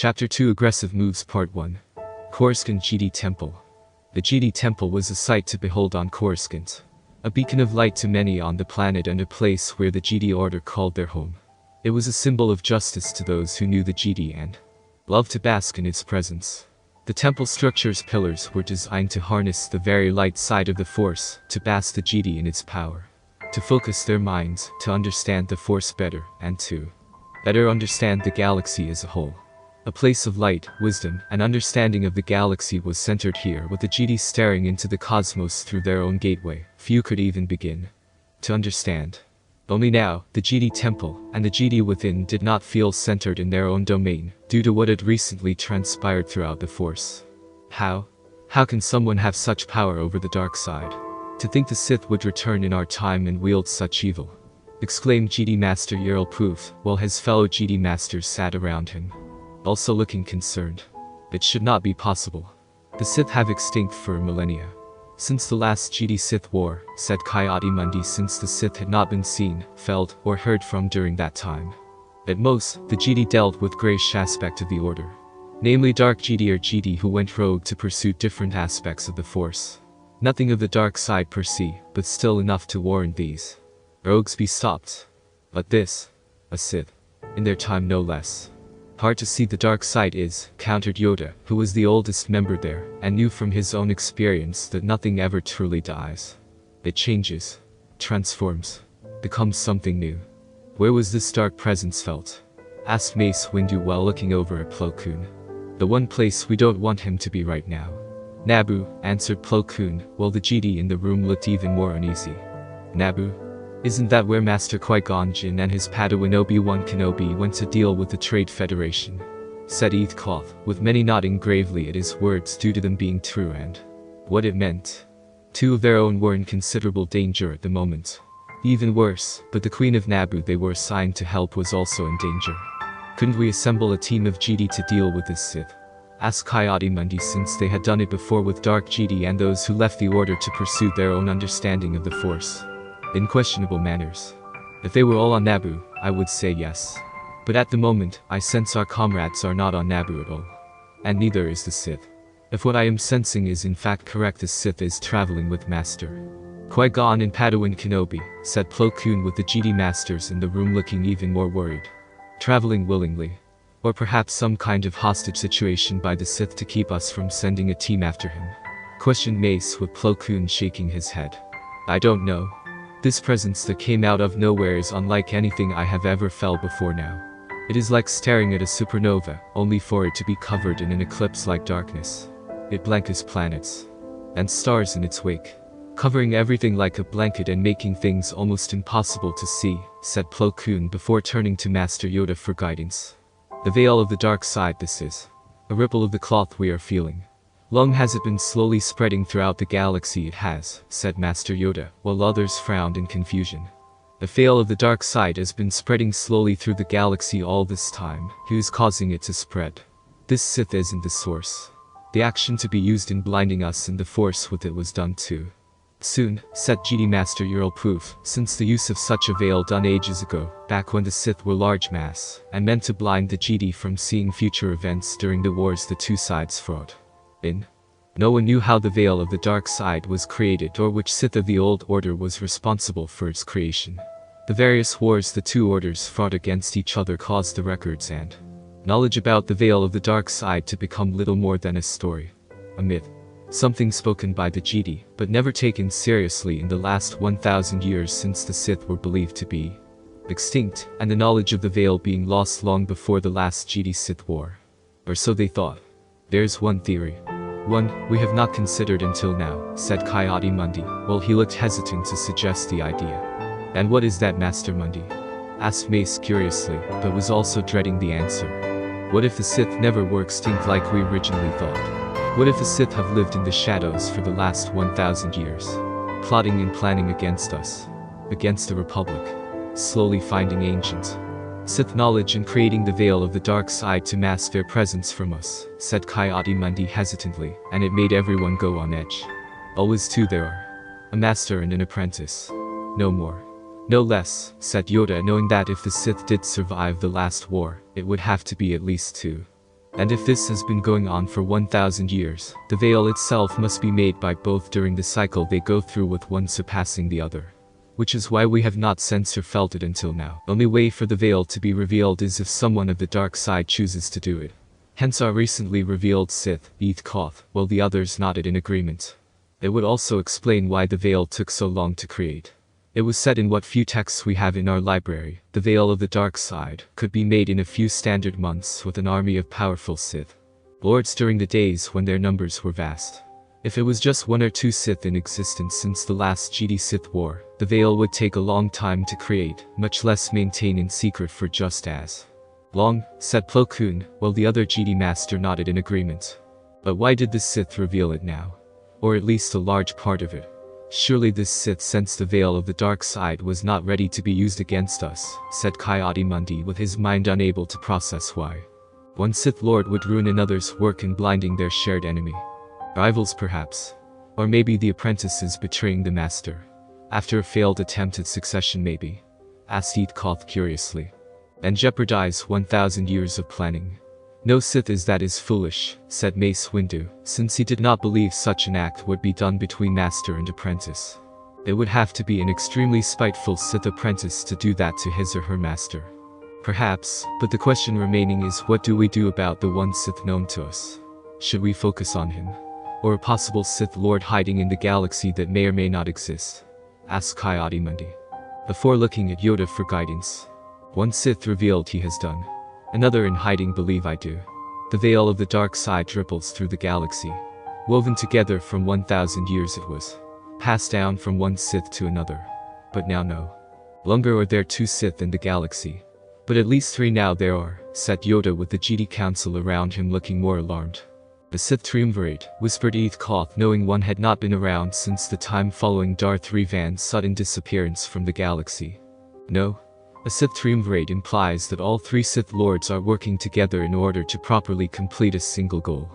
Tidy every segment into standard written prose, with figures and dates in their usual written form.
Chapter 2 Aggressive Moves Part 1 Coruscant GD Temple. The GD Temple was a sight to behold on Coruscant. A beacon of light to many on the planet and a place where the GD Order called their home. It was a symbol of justice to those who knew the GD and loved to bask in its presence. The temple structure's pillars were designed to harness the very light side of the Force, to bask the GD in its power. To focus their minds, to understand the Force better, and to better understand the galaxy as a whole. A place of light, wisdom, and understanding of the galaxy was centered here, with the GD staring into the cosmos through their own gateway. Few could even begin to understand. Only now, the GD Temple, and the GD within did not feel centered in their own domain, due to what had recently transpired throughout the Force. How can someone have such power over the dark side? To think the Sith would return in our time and wield such evil! Exclaimed GD Master Yerl Poof, while his fellow GD Masters sat around him, also looking concerned. It should not be possible. The Sith have extinct for millennia. Since the last GD Sith War, said Ki-Adi-Mundi, since the Sith had not been seen, felt, or heard from during that time. At most, the GD dealt with grayish aspect of the Order. Namely dark GD or GD who went rogue to pursue different aspects of the Force. Nothing of the dark side per se, but still enough to warrant these rogues be stopped. But this, a Sith, in their time no less. Hard to see the dark side is, countered Yoda, who was the oldest member there, and knew from his own experience that nothing ever truly dies. It changes, transforms, becomes something new. Where was this dark presence felt? Asked Mace Windu while looking over at Plo Koon. The one place we don't want him to be right now. Naboo, answered Plo Koon, while the GD in the room looked even more uneasy. Naboo? Isn't that where Master Qui-Gon Jinn and his Padawan Obi-Wan Kenobi went to deal with the Trade Federation? Said Eth Cloth, with many nodding gravely at his words due to them being true and what it meant. Two of their own were in considerable danger at the moment. Even worse, but the Queen of Naboo they were assigned to help was also in danger. Couldn't we assemble a team of GD to deal with this Sith? Asked Ki-Adi-Mundi, since they had done it before with Dark GD and those who left the Order to pursue their own understanding of the Force. In questionable manners. If they were all on Naboo, I would say yes. But at the moment, I sense our comrades are not on Naboo at all. And neither is the Sith. If what I am sensing is in fact correct, the Sith is traveling with Master Qui-Gon and Padawan Kenobi, said Plo Koon, with the GD Masters in the room looking even more worried. Traveling willingly. Or perhaps some kind of hostage situation by the Sith to keep us from sending a team after him? Questioned Mace, with Plo Koon shaking his head. I don't know. This presence that came out of nowhere is unlike anything I have ever felt before now. It is like staring at a supernova, only for it to be covered in an eclipse-like darkness. It blankets planets and stars in its wake, covering everything like a blanket and making things almost impossible to see, said Plo Koon before turning to Master Yoda for guidance. The veil of the dark side this is. A ripple of the cloth we are feeling. Long has it been slowly spreading throughout the galaxy, it has, said Master Yoda, while others frowned in confusion. The veil of the dark side has been spreading slowly through the galaxy all this time. Who is causing it to spread? This Sith isn't the source. The action to be used in blinding us and the Force with it was done too soon, said GD Master Yerl Poof, since the use of such a veil done ages ago, back when the Sith were large mass, and meant to blind the GD from seeing future events during the wars the two sides fought in. No one knew how the veil of the dark side was created or which Sith of the old order was responsible for its creation. The various wars the two orders fought against each other caused the records and knowledge about the veil of the dark side to become little more than a story. A myth. Something spoken by the GD, but never taken seriously in the last 1,000 years since the Sith were believed to be extinct, and the knowledge of the veil being lost long before the last GD Sith War. Or so they thought. There's one theory. One we have not considered until now, said Ki-Adi-Mundi, while he looked hesitant to suggest the idea. And what is that, Master Mundi? Asked Mace curiously, but was also dreading the answer. What if the Sith never were extinct like we originally thought? What if the Sith have lived in the shadows for the last 1,000 years? Plotting and planning against us. Against the Republic. Slowly finding ancient Sith knowledge and creating the veil of the dark side to mask their presence from us, said Ki-Adi-Mundi hesitantly, and it made everyone go on edge. Always two there are. A master and an apprentice. No more. No less, said Yoda, knowing that if the Sith did survive the last war, it would have to be at least two. And if this has been going on for 1,000 years, the veil itself must be made by both during the cycle they go through, with one surpassing the other. Which is why we have not sensed or felt it until now. The only way for the veil to be revealed is if someone of the dark side chooses to do it. Hence our recently revealed Sith, Eth Koth, while the others nodded in agreement. It would also explain why the veil took so long to create. It was said in what few texts we have in our library, the veil of the dark side could be made in a few standard months with an army of powerful Sith lords during the days when their numbers were vast. If it was just 1 or 2 Sith in existence since the last GD Sith War, the veil would take a long time to create, much less maintain in secret for just as long, said Plo Koon, while the other GD Master nodded in agreement. But why did the Sith reveal it now? Or at least a large part of it? Surely this Sith sensed the veil of the dark side was not ready to be used against us, said Coyote with his mind unable to process why one Sith Lord would ruin another's work in blinding their shared enemy. Rivals perhaps. Or maybe the apprentices betraying the master. After a failed attempt at succession maybe? Asked Eth Koth curiously. And jeopardize 1,000 years of planning. No Sith is foolish, said Mace Windu, since he did not believe such an act would be done between master and apprentice. It would have to be an extremely spiteful Sith apprentice to do that to his or her master. Perhaps, but the question remaining is, what do we do about the one Sith known to us? Should we focus on him? Or a possible Sith Lord hiding in the galaxy that may or may not exist? Asked Coyote before looking at Yoda for guidance. One Sith revealed he has done. Another in hiding believe I do. The veil of the dark side ripples through the galaxy. Woven together from 1,000 years it was. Passed down from one Sith to another. But now no longer are there 2 Sith in the galaxy. But at least 3 now there are, said Yoda with the GD Council around him looking more alarmed. The Sith Triumvirate, whispered Eth Koth, knowing one had not been around since the time following Darth Revan's sudden disappearance from the galaxy. No. A Sith Triumvirate implies that all 3 Sith Lords are working together in order to properly complete a single goal.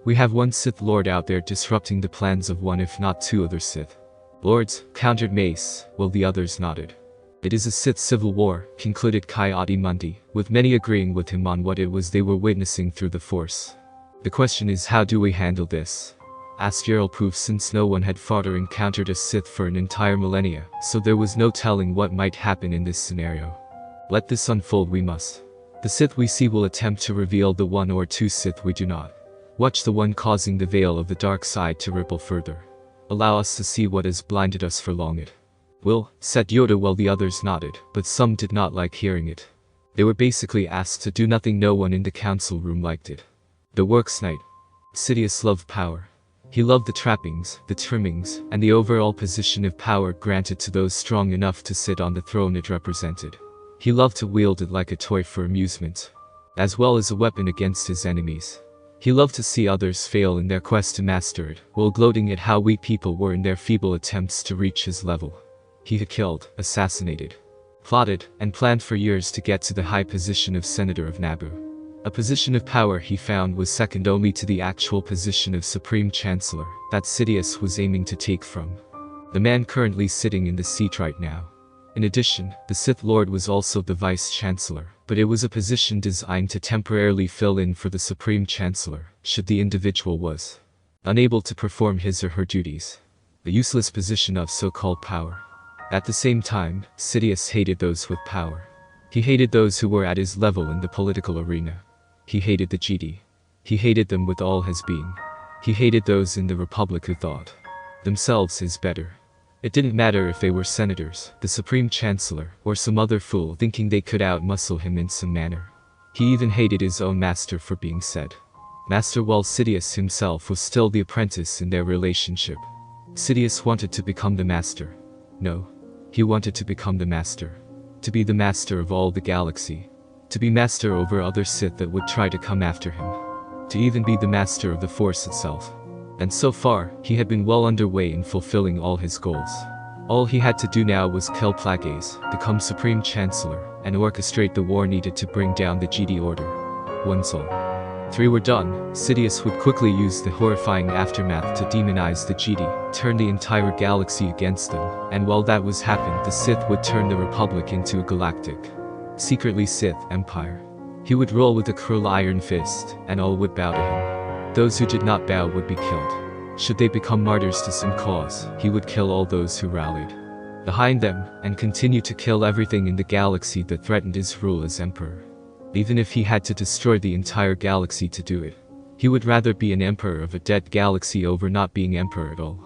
We have one Sith Lord out there disrupting the plans of 1 if not 2 other Sith Lords, countered Mace, while the others nodded. It is a Sith civil war, concluded Coyote with many agreeing with him on what it was they were witnessing through the Force. The question is, how do we handle this? Asked Yerl, since no one had fought or encountered a Sith for an entire millennia, so there was no telling what might happen in this scenario. Let this unfold we must. The Sith we see will attempt to reveal the 1 or 2 Sith we do not. Watch the one causing the veil of the dark side to ripple further. Allow us to see what has blinded us for long it will, said Yoda while the others nodded, but some did not like hearing it. They were basically asked to do nothing. No one in the council room liked it. The Works Knight. Sidious loved power. He loved the trappings, the trimmings, and the overall position of power granted to those strong enough to sit on the throne it represented. He loved to wield it like a toy for amusement, as well as a weapon against his enemies. He loved to see others fail in their quest to master it, while gloating at how weak people were in their feeble attempts to reach his level. He had killed, assassinated, plotted, and planned for years to get to the high position of Senator of Naboo. A position of power he found was second only to the actual position of Supreme Chancellor that Sidious was aiming to take from the man currently sitting in the seat right now. In addition, the Sith Lord was also the Vice Chancellor, but it was a position designed to temporarily fill in for the Supreme Chancellor, should the individual was unable to perform his or her duties. The useless position of so-called power. At the same time, Sidious hated those with power. He hated those who were at his level in the political arena. He hated the GD. He hated them with all his being. He hated those in the Republic who thought themselves his better. It didn't matter if they were senators, the Supreme Chancellor, or some other fool thinking they could out-muscle him in some manner. He even hated his own master for being said master, while Sidious himself was still the apprentice in their relationship. Sidious wanted to become the master. No. He wanted to become the master. To be the master of all the galaxy. To be master over other Sith that would try to come after him. To even be the master of the Force itself. And so far, he had been well underway in fulfilling all his goals. All he had to do now was kill Plagueis, become Supreme Chancellor, and orchestrate the war needed to bring down the GD Order. Once all 3 were done, Sidious would quickly use the horrifying aftermath to demonize the GD, turn the entire galaxy against them, and while that was happening, the Sith would turn the Republic into a galactic, secretly Sith empire. He would roll with a cruel iron fist, and all would bow to him. Those who did not bow would be killed. Should they become martyrs to some cause, he would kill all those who rallied behind them, and continue to kill everything in the galaxy that threatened his rule as emperor. Even if he had to destroy the entire galaxy to do it, he would rather be an emperor of a dead galaxy over not being emperor at all.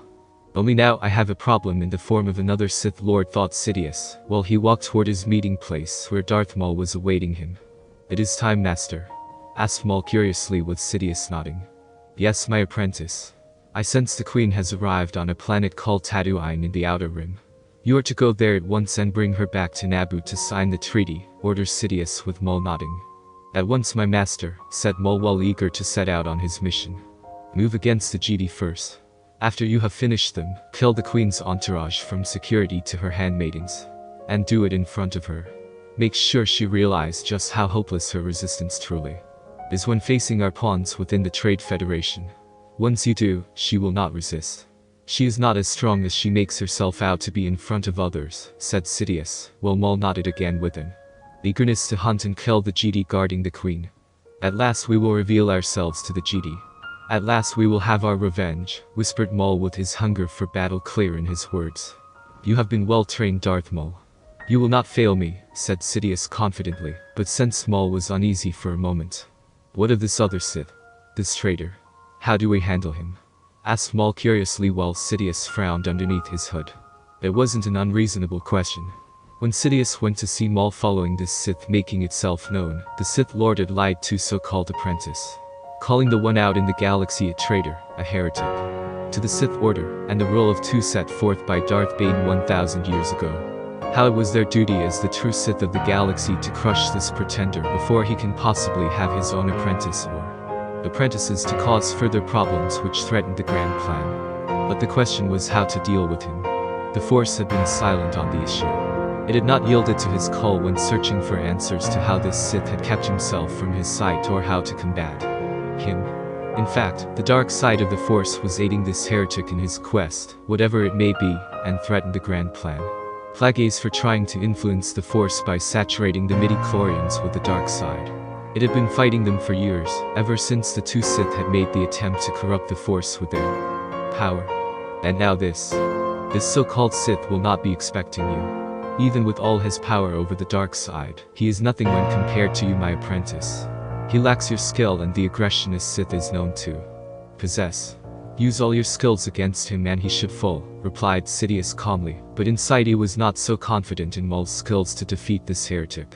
Only now I have a problem in the form of another Sith Lord, thought Sidious, while he walked toward his meeting place where Darth Maul was awaiting him. It is time, Master? Asked Maul curiously, with Sidious nodding. Yes, my apprentice. I sense the Queen has arrived on a planet called Tatooine in the Outer Rim. You are to go there at once and bring her back to Naboo to sign the treaty, orders Sidious, with Maul nodding. At once, my master, said Maul, while eager to set out on his mission. Move against the Jedi first. After you have finished them, kill the Queen's entourage from security to her handmaidens. And do it in front of her. Make sure she realizes just how hopeless her resistance truly is when facing our pawns within the Trade Federation. Once you do, she will not resist. She is not as strong as she makes herself out to be in front of others, said Sidious, while Maul nodded again with an eagerness to hunt and kill the Jedi guarding the Queen. At last we will reveal ourselves to the Jedi. At last we will have our revenge, whispered Maul, with his hunger for battle clear in his words. You have been well trained, Darth Maul. You will not fail me, said Sidious confidently, but since Maul was uneasy for a moment. What of this other Sith? This traitor? How do we handle him? Asked Maul curiously, while Sidious frowned underneath his hood. It wasn't an unreasonable question. When Sidious went to see Maul following this Sith making itself known, the Sith Lord had lied to so-called apprentice, calling the one out in the galaxy a traitor, a heretic to the Sith Order, and the rule of two set forth by Darth Bane 1,000 years ago. How it was their duty as the true Sith of the galaxy to crush this pretender before he can possibly have his own apprentice or apprentices to cause further problems which threatened the grand plan. But the question was how to deal with him. The Force had been silent on the issue. It had not yielded to his call when searching for answers to how this Sith had kept himself from his sight or how to combat him. In fact, the dark side of the Force was aiding this heretic in his quest, whatever it may be, and threatened the grand plan. Plagueis for trying to influence the Force by saturating the midi-chlorians with the dark side. It had been fighting them for years, ever since the two Sith had made the attempt to corrupt the Force with their power. And now this so-called Sith will not be expecting you. Even with all his power over the dark side, he is nothing when compared to you, my apprentice. He lacks your skill and the aggression a Sith is known to possess. Use all your skills against him and he should fall, replied Sidious calmly, but inside he was not so confident in Maul's skills to defeat this heretic.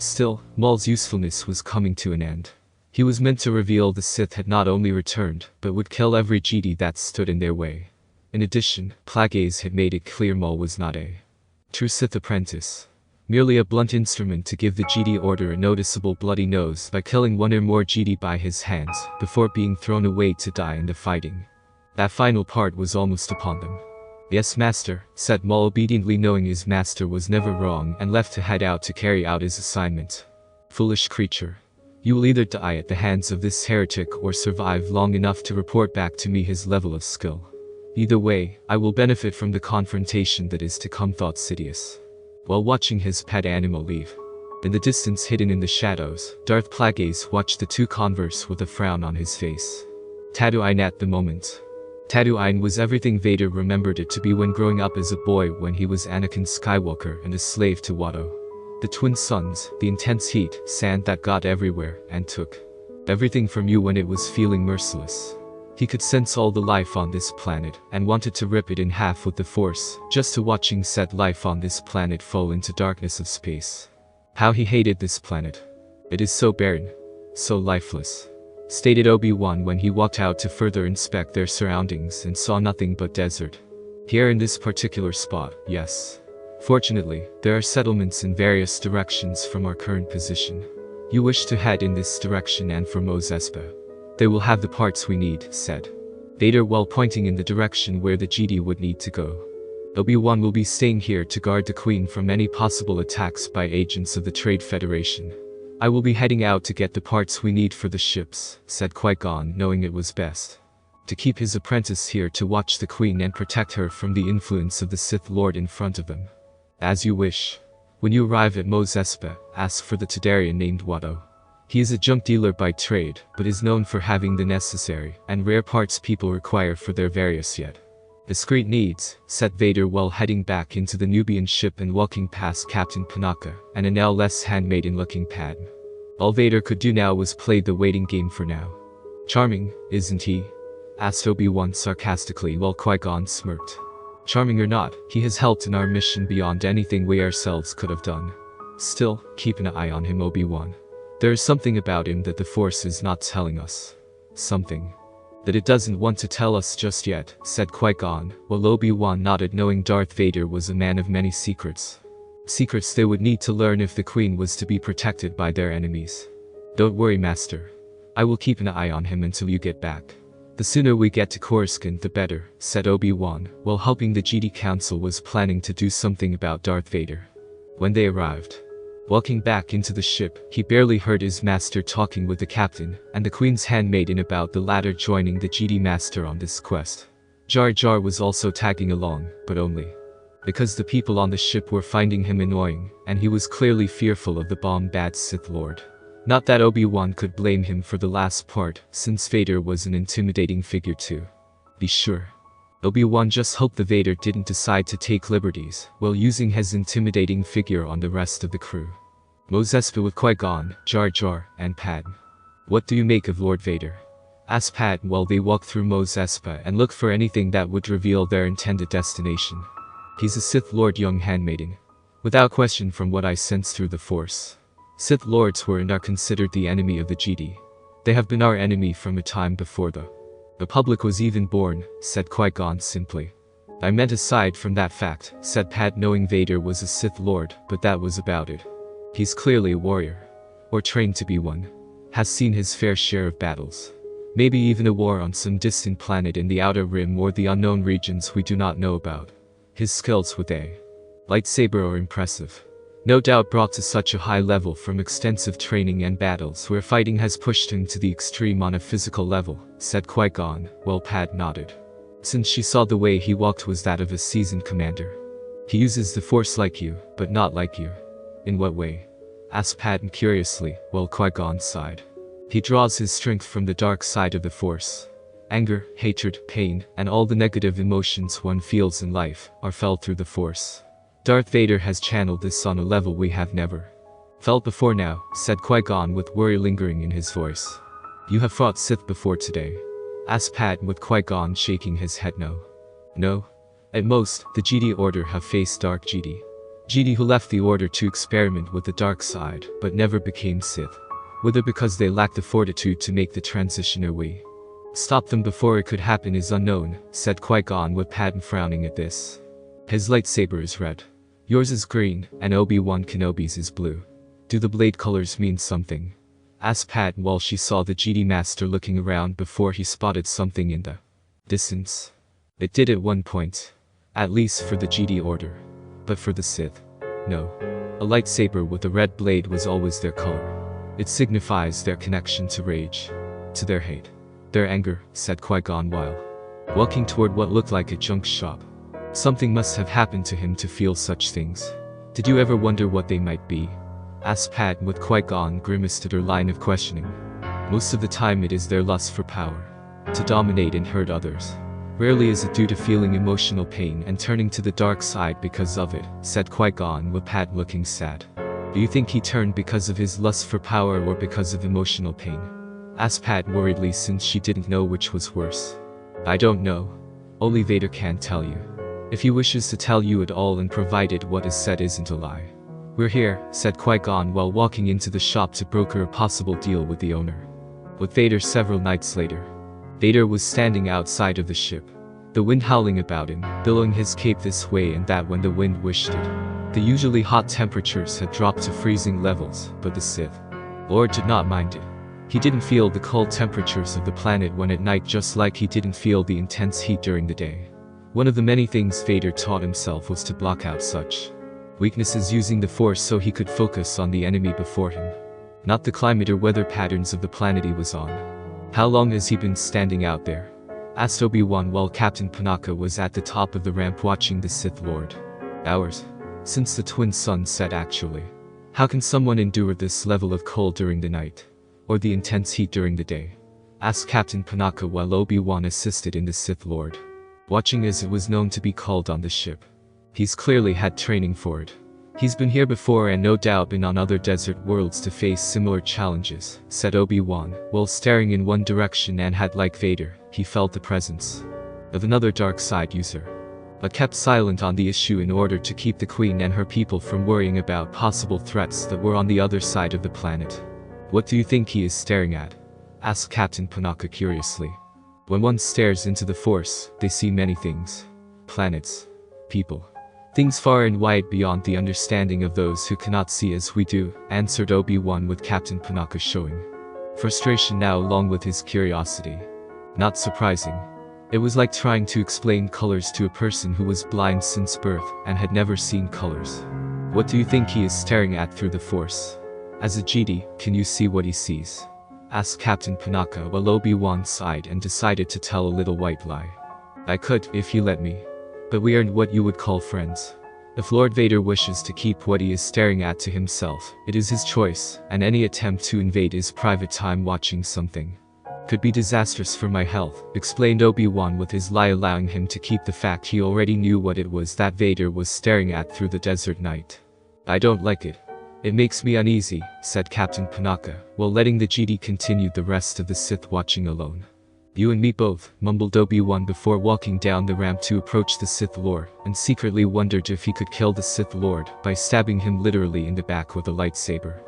Still, Maul's usefulness was coming to an end. He was meant to reveal the Sith had not only returned, but would kill every Jedi that stood in their way. In addition, Plagueis had made it clear Maul was not a true Sith apprentice. Merely a blunt instrument to give the Jedi Order a noticeable bloody nose by killing one or more Jedi by his hands, before being thrown away to die in the fighting. That final part was almost upon them. Yes, master, said Maul, obediently, knowing his master was never wrong, and left to head out to carry out his assignment. Foolish creature. You will either die at the hands of this heretic or survive long enough to report back to me his level of skill. Either way, I will benefit from the confrontation that is to come, thought Sidious, while watching his pet animal leave. In the distance, hidden in the shadows, Darth Plagueis watched the two converse with a frown on his face. Tatooine at the moment. Tatooine was everything Vader remembered it to be when growing up as a boy, when he was Anakin Skywalker and a slave to Watto. The twin suns, the intense heat, sand that got everywhere, and took everything from you when it was feeling merciless. He could sense all the life on this planet, and wanted to rip it in half with the Force, just to watching said life on this planet fall into darkness of space. How he hated this planet. It is so barren, so lifeless, stated Obi-Wan when he walked out to further inspect their surroundings and saw nothing but desert. Here in this particular spot, yes. Fortunately, there are settlements in various directions from our current position. You wish to head in this direction and for Mos Espa. They will have the parts we need, said Vader while pointing in the direction where the Jedi would need to go. Obi-Wan will be staying here to guard the Queen from any possible attacks by agents of the Trade Federation. I will be heading out to get the parts we need for the ships, said Qui-Gon, knowing it was best to keep his apprentice here to watch the Queen and protect her from the influence of the Sith Lord in front of them. As you wish. When you arrive at Mos Espa, ask for the Tadarian named Watto. He is a junk dealer by trade, but is known for having the necessary and rare parts people require for their various yet discreet needs, said Vader while heading back into the Nubian ship and walking past Captain Panaka and a now less handmaiden-looking Padme. All Vader could do now was play the waiting game for now. Charming, isn't he? Asked Obi-Wan sarcastically while Qui-Gon smirked. Charming or not, he has helped in our mission beyond anything we ourselves could have done. Still, keep an eye on him, Obi-Wan. There is something about him that the Force is not telling us. Something that it doesn't want to tell us just yet, said Qui-Gon, while Obi-Wan nodded, knowing Darth Vader was a man of many secrets. Secrets they would need to learn if the Queen was to be protected by their enemies. Don't worry, Master. I will keep an eye on him until you get back. The sooner we get to Coruscant the better, said Obi-Wan, while hoping the Jedi Council was planning to do something about Darth Vader. When they arrived, walking back into the ship, he barely heard his master talking with the captain and the Queen's handmaiden about the latter joining the Jedi Master on this quest. Jar Jar was also tagging along, but only because the people on the ship were finding him annoying, and he was clearly fearful of the bomb-bad Sith Lord. Not that Obi-Wan could blame him for the last part, since Vader was an intimidating figure to be sure. Obi-Wan just hoped the Vader didn't decide to take liberties while using his intimidating figure on the rest of the crew. Mos Espa with Qui-Gon, Jar Jar, and Padme. What do you make of Lord Vader? Asked Padme while they walked through Mos Espa and looked for anything that would reveal their intended destination. He's a Sith Lord, young handmaiden. Without question, from what I sense through the Force. Sith Lords were and are considered the enemy of the Jedi. They have been our enemy from a time before the Republic was even born, said Qui-Gon simply. I meant aside from that fact, said Padme, knowing Vader was a Sith Lord, but that was about it. He's clearly a warrior. Or trained to be one. Has seen his fair share of battles. Maybe even a war on some distant planet in the Outer Rim or the unknown regions we do not know about. His skills with a lightsaber are impressive. No doubt brought to such a high level from extensive training and battles where fighting has pushed him to the extreme on a physical level, said Qui-Gon, while Padme nodded. Since she saw the way he walked was that of a seasoned commander. He uses the Force like you, but not like you. In what way? Asked Padme curiously, while Qui-Gon sighed. He draws his strength from the dark side of the Force. Anger, hatred, pain, and all the negative emotions one feels in life are felt through the Force. Darth Vader has channeled this on a level we have never felt before now, said Qui-Gon with worry lingering in his voice. You have fought Sith before today? Asked Padme with Qui-Gon shaking his head no. No. At most, the Jedi Order have faced Dark Jedi. Jedi who left the Order to experiment with the dark side, but never became Sith. Whether because they lacked the fortitude to make the transition or we stopped them before it could happen is unknown, said Qui-Gon with Padme frowning at this. His lightsaber is red. Yours is green, and Obi-Wan Kenobi's is blue. Do the blade colors mean something? Asked Padme while she saw the Jedi Master looking around before he spotted something in the distance. It did at one point. At least for the Jedi Order. But for the Sith, no. A lightsaber with a red blade was always their color. It signifies their connection to rage. To their hate. Their anger, said Qui-Gon while walking toward what looked like a junk shop. Something must have happened to him to feel such things. Did you ever wonder what they might be? Asked Padme with Qui-Gon grimaced at her line of questioning. Most of the time it is their lust for power. To dominate and hurt others. Rarely is it due to feeling emotional pain and turning to the dark side because of it, said Qui-Gon with Padme looking sad. Do you think he turned because of his lust for power or because of emotional pain? Asked Padme worriedly since she didn't know which was worse. I don't know. Only Vader can tell you. If he wishes to tell you at all and provided what is said isn't a lie. We're here, said Qui-Gon while walking into the shop to broker a possible deal with the owner. With Vader several nights later. Vader was standing outside of the ship. The wind howling about him, billowing his cape this way and that when the wind wished it. The usually hot temperatures had dropped to freezing levels, but the Sith Lord did not mind it. He didn't feel the cold temperatures of the planet when at night, just like he didn't feel the intense heat during the day. One of the many things Vader taught himself was to block out such weaknesses using the Force so he could focus on the enemy before him. Not the climate or weather patterns of the planet he was on. How long has he been standing out there? Asked Obi-Wan while Captain Panaka was at the top of the ramp watching the Sith Lord. Hours. Since the twin sun set actually. How can someone endure this level of cold during the night? or the intense heat during the day? Asked Captain Panaka while Obi-Wan assisted in the Sith Lord, watching as it was known to be called on the ship. He's clearly had training for it. He's been here before and no doubt been on other desert worlds to face similar challenges, said Obi-Wan, while staring in one direction, and had, like Vader, he felt the presence of another dark side user, but kept silent on the issue in order to keep the Queen and her people from worrying about possible threats that were on the other side of the planet. What do you think he is staring at? Asked Captain Panaka curiously. When one stares into the Force, they see many things. Planets, people, things far and wide beyond the understanding of those who cannot see as we do, answered Obi-Wan, with Captain Panaka showing frustration now along with his curiosity. Not surprising. It was like trying to explain colors to a person who was blind since birth and had never seen colors. What do you think he is staring at through the Force? As a Jedi, can you see what he sees? Asked Captain Panaka while Obi-Wan sighed and decided to tell a little white lie. I could, if you let me. But we aren't what you would call friends. If Lord Vader wishes to keep what he is staring at to himself, it is his choice, and any attempt to invade his private time watching something could be disastrous for my health, explained Obi-Wan, with his lie allowing him to keep the fact he already knew what it was that Vader was staring at through the desert night. I don't like it. It makes me uneasy, said Captain Panaka, while letting the Jedi continue the rest of the Sith watching alone. You and me both, mumbled Obi-Wan before walking down the ramp to approach the Sith Lord, and secretly wondered if he could kill the Sith Lord by stabbing him literally in the back with a lightsaber.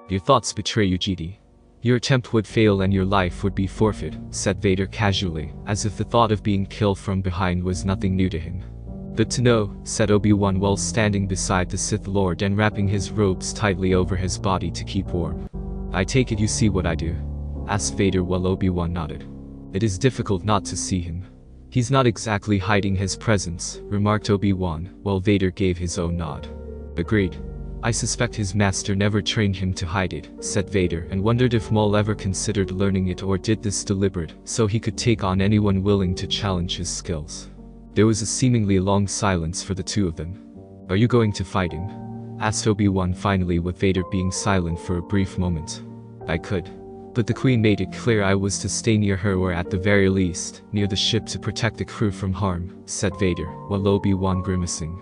Your thoughts betray you, Jedi. Your attempt would fail and your life would be forfeit, said Vader casually, as if the thought of being killed from behind was nothing new to him. Good to know, said Obi-Wan while standing beside the Sith Lord and wrapping his robes tightly over his body to keep warm. I take it you see what I do? Asked Vader while Obi-Wan nodded. It is difficult not to see him. He's not exactly hiding his presence, remarked Obi-Wan, while Vader gave his own nod. Agreed. I suspect his master never trained him to hide it, said Vader, and wondered if Maul ever considered learning it or did this deliberate, so he could take on anyone willing to challenge his skills. There was a seemingly long silence for the two of them. Are you going to fight him? Asked Obi-Wan finally, with Vader being silent for a brief moment. I could. But the Queen made it clear I was to stay near her, or at the very least, near the ship to protect the crew from harm, said Vader, while Obi-Wan grimacing.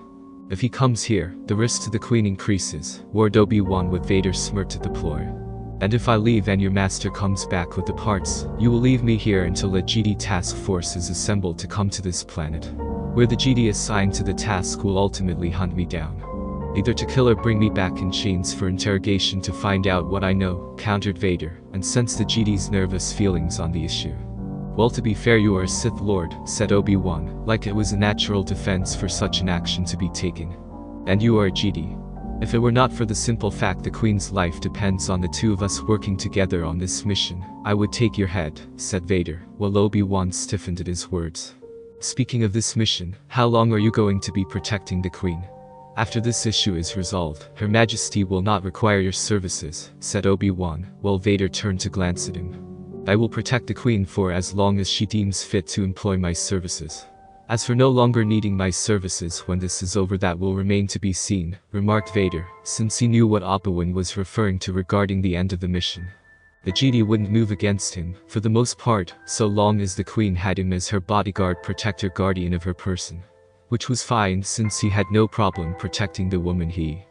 If he comes here, the risk to the Queen increases, warned Obi-Wan, with Vader smirked at the ploy. And if I leave and your master comes back with the parts, you will leave me here until a Jedi task force is assembled to come to this planet, where the Jedi assigned to the task will ultimately hunt me down. Either to kill or bring me back in chains for interrogation to find out what I know, countered Vader, and sensed the Jedi's nervous feelings on the issue. Well, to be fair, you are a Sith Lord, said Obi-Wan, like it was a natural defense for such an action to be taken. And you are a Jedi. If it were not for the simple fact the Queen's life depends on the two of us working together on this mission, I would take your head, said Vader, while Obi-Wan stiffened at his words. Speaking of this mission, how long are you going to be protecting the Queen? After this issue is resolved, Her Majesty will not require your services, said Obi-Wan, while Vader turned to glance at him. I will protect the Queen for as long as she deems fit to employ my services. As for no longer needing my services when this is over, that will remain to be seen, remarked Vader, since he knew what Obi-Wan was referring to regarding the end of the mission. The Jedi wouldn't move against him, for the most part, so long as the Queen had him as her bodyguard, protector, guardian of her person. Which was fine, since he had no problem protecting the woman he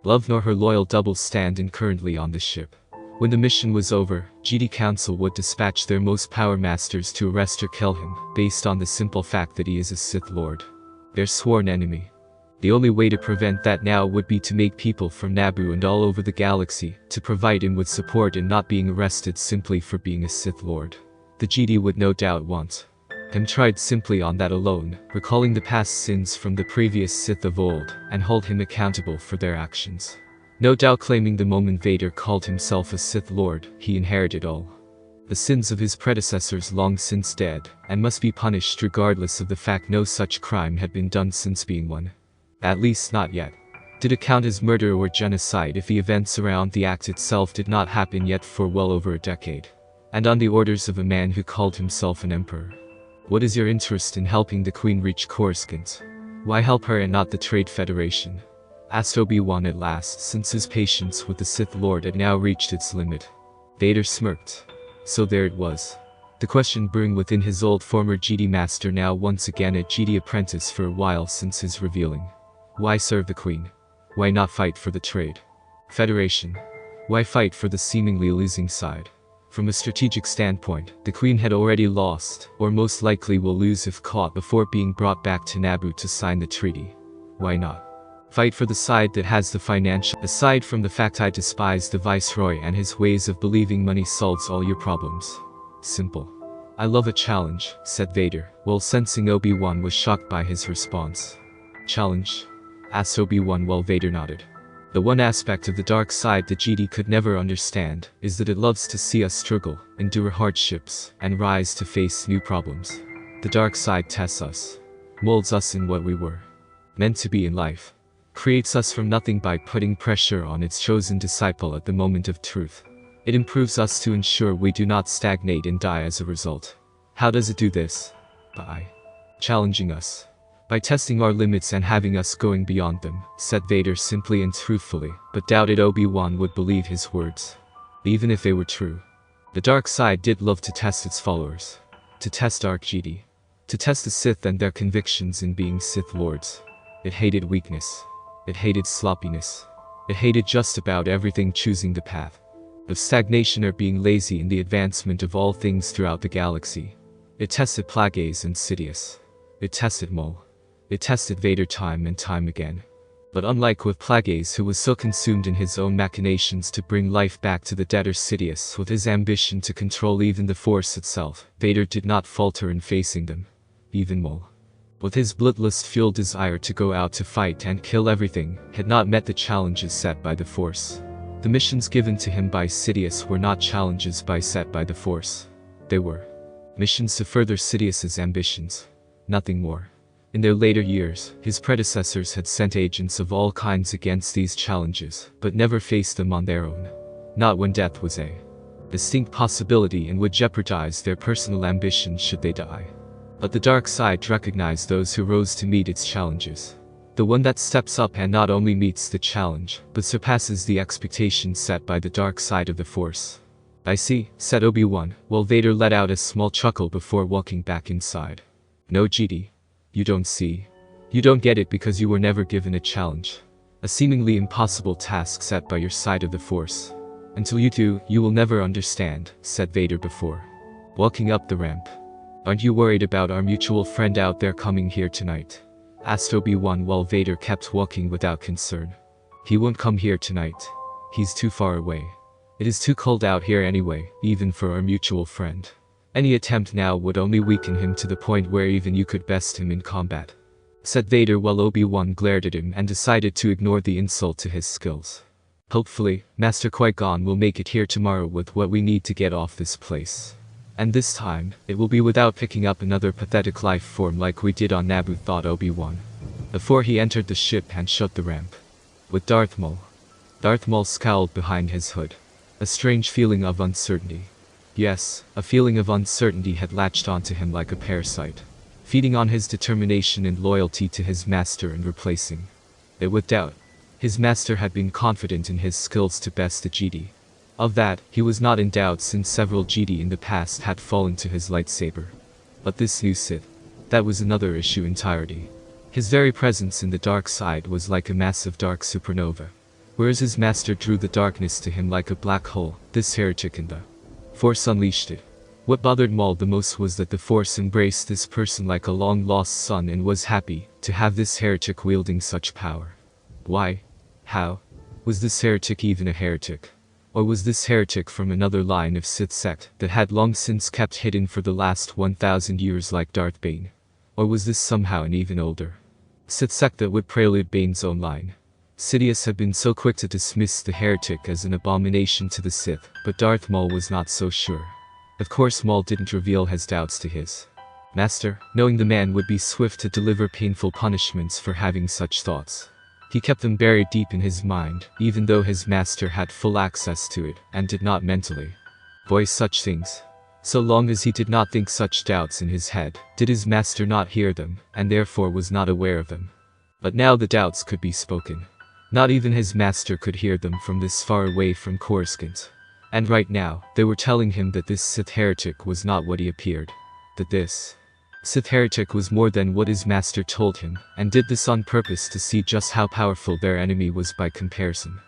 loved nor her loyal double stand-in currently on the ship. When the mission was over, Jedi Council would dispatch their most power masters to arrest or kill him, based on the simple fact that he is a Sith Lord, their sworn enemy. The only way to prevent that now would be to make people from Naboo and all over the galaxy to provide him with support and not being arrested simply for being a Sith Lord. The Jedi would no doubt want him tried simply on that alone, recalling the past sins from the previous Sith of old, and hold him accountable for their actions. No doubt claiming the moment Vader called himself a Sith Lord, he inherited all the sins of his predecessors long since dead, and must be punished regardless of the fact no such crime had been done since being one. At least not yet. Did it count as murder or genocide if the events around the act itself did not happen yet for well over a decade? And on the orders of a man who called himself an emperor? What is your interest in helping the Queen reach Coruscant? Why help her and not the Trade Federation? Asked Obi-Wan at last, since his patience with the Sith Lord had now reached its limit. Vader smirked. So there it was. The question brewing within his old former GD master, now once again a GD apprentice for a while since his revealing. Why serve the Queen? Why not fight for the trade Federation? Why fight for the seemingly losing side? From a strategic standpoint, the Queen had already lost, or most likely will lose if caught before being brought back to Naboo to sign the treaty. Why not fight for the side that has the financial? Aside from the fact I despise the Viceroy and his ways of believing money solves all your problems. Simple. I love a challenge, said Vader, while sensing Obi-Wan was shocked by his response. Challenge? Asked Obi-Wan while Vader nodded. The one aspect of the dark side the GD could never understand is that it loves to see us struggle, endure hardships, and rise to face new problems. The dark side tests us, molds us in what we were meant to be in life, creates us from nothing by putting pressure on its chosen disciple at the moment of truth. It improves us to ensure we do not stagnate and die as a result. How does it do this? By challenging us. By testing our limits and having us going beyond them, said Vader simply and truthfully, but doubted Obi-Wan would believe his words. Even if they were true. The dark side did love to test its followers. To test Dark GD. To test the Sith and their convictions in being Sith Lords. It hated weakness. It hated sloppiness. It hated just about everything choosing the path of stagnation or being lazy in the advancement of all things throughout the galaxy. It tested Plagueis and Sidious. It tested Maul. It tested Vader time and time again. But unlike with Plagueis, who was so consumed in his own machinations to bring life back to the dead, or Sidious with his ambition to control even the Force itself, Vader did not falter in facing them. Even Maul, with his bloodlust-fueled desire to go out to fight and kill everything, had not met the challenges set by the Force. The missions given to him by Sidious were not challenges set by the Force. They were missions to further Sidious's ambitions. Nothing more. In their later years, his predecessors had sent agents of all kinds against these challenges, but never faced them on their own. Not when death was a distinct possibility and would jeopardize their personal ambitions should they die. But the dark side recognized those who rose to meet its challenges. The one that steps up and not only meets the challenge, but surpasses the expectations set by the dark side of the Force. I see, said Obi-Wan, while Vader let out a small chuckle before walking back inside. No, GD. You don't see. You don't get it because you were never given a challenge. A seemingly impossible task set by your side of the Force. Until you do, you will never understand, said Vader before walking up the ramp. Aren't you worried about our mutual friend out there coming here tonight? Asked Obi-Wan while Vader kept walking without concern. He won't come here tonight. He's too far away. It is too cold out here anyway, even for our mutual friend. Any attempt now would only weaken him to the point where even you could best him in combat, said Vader while Obi-Wan glared at him and decided to ignore the insult to his skills. Hopefully, Master Qui-Gon will make it here tomorrow with what we need to get off this place. And this time, it will be without picking up another pathetic life form like we did on Naboo, thought Obi-Wan, before he entered the ship and shut the ramp. With Darth Maul. Darth Maul scowled behind his hood. A strange feeling of uncertainty. Yes, a feeling of uncertainty had latched onto him like a parasite, feeding on his determination and loyalty to his master and replacing it with doubt. His master had been confident in his skills to best the GD. Of that, he was not in doubt since several GD in the past had fallen to his lightsaber. But this new Sith, that was another issue entirely. His very presence in the dark side was like a massive dark supernova. Whereas his master drew the darkness to him like a black hole, this heretic in the Force unleashed it. What bothered Maul the most was that the Force embraced this person like a long-lost son and was happy to have this heretic wielding such power. Why? How? Was this heretic even a heretic? Or was this heretic from another line of Sith sect that had long since kept hidden for the last 1,000 years like Darth Bane? Or was this somehow an even older Sith sect that would prelude Bane's own line? Sidious had been so quick to dismiss the heretic as an abomination to the Sith, but Darth Maul was not so sure. Of course Maul didn't reveal his doubts to his master, knowing the man would be swift to deliver painful punishments for having such thoughts. He kept them buried deep in his mind, even though his master had full access to it, and did not mentally voice such things. So long as he did not think such doubts in his head, did his master not hear them, and therefore was not aware of them. But now the doubts could be spoken. Not even his master could hear them from this far away from Coruscant. And right now, they were telling him that this Sith heretic was not what he appeared. That this Sith heretic was more than what his master told him, and did this on purpose to see just how powerful their enemy was by comparison.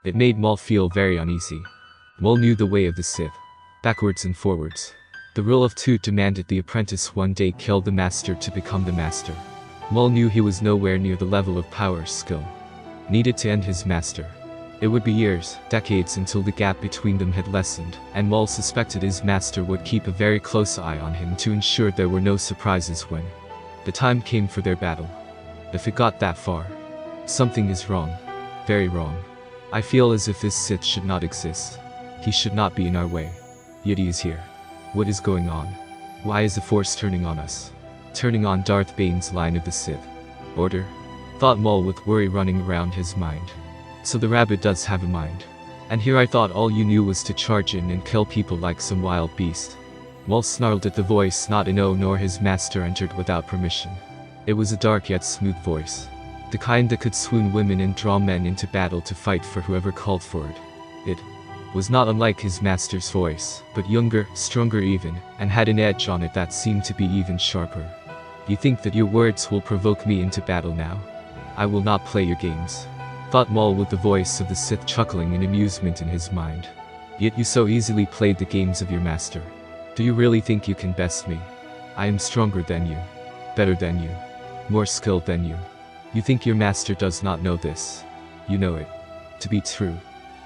It made Maul feel very uneasy. Maul knew the way of the Sith, backwards and forwards. The rule of two demanded the apprentice one day kill the master to become the master. Maul knew he was nowhere near the level of power skill needed to end his master. It would be years, decades until the gap between them had lessened, and Maul suspected his master would keep a very close eye on him to ensure there were no surprises when the time came for their battle. If it got that far, something is wrong. Very wrong. I feel as if this Sith should not exist. He should not be in our way. Yet he is here. What is going on? Why is the Force turning on us? Turning on Darth Bane's line of the Sith Order? Thought Maul with worry running around his mind. So the rabbit does have a mind. And here I thought all you knew was to charge in and kill people like some wild beast. Maul snarled at the voice. Not an O nor his master entered without permission. It was a dark yet smooth voice. The kind that could swoon women and draw men into battle to fight for whoever called for it. It was not unlike his master's voice, but younger, stronger even, and had an edge on it that seemed to be even sharper. You think that your words will provoke me into battle now? I will not play your games. Thought Maul with the voice of the Sith chuckling in amusement in his mind. Yet you so easily played the games of your master. Do you really think you can best me? I am stronger than you. Better than you. More skilled than you. You think your master does not know this. You know it to be true.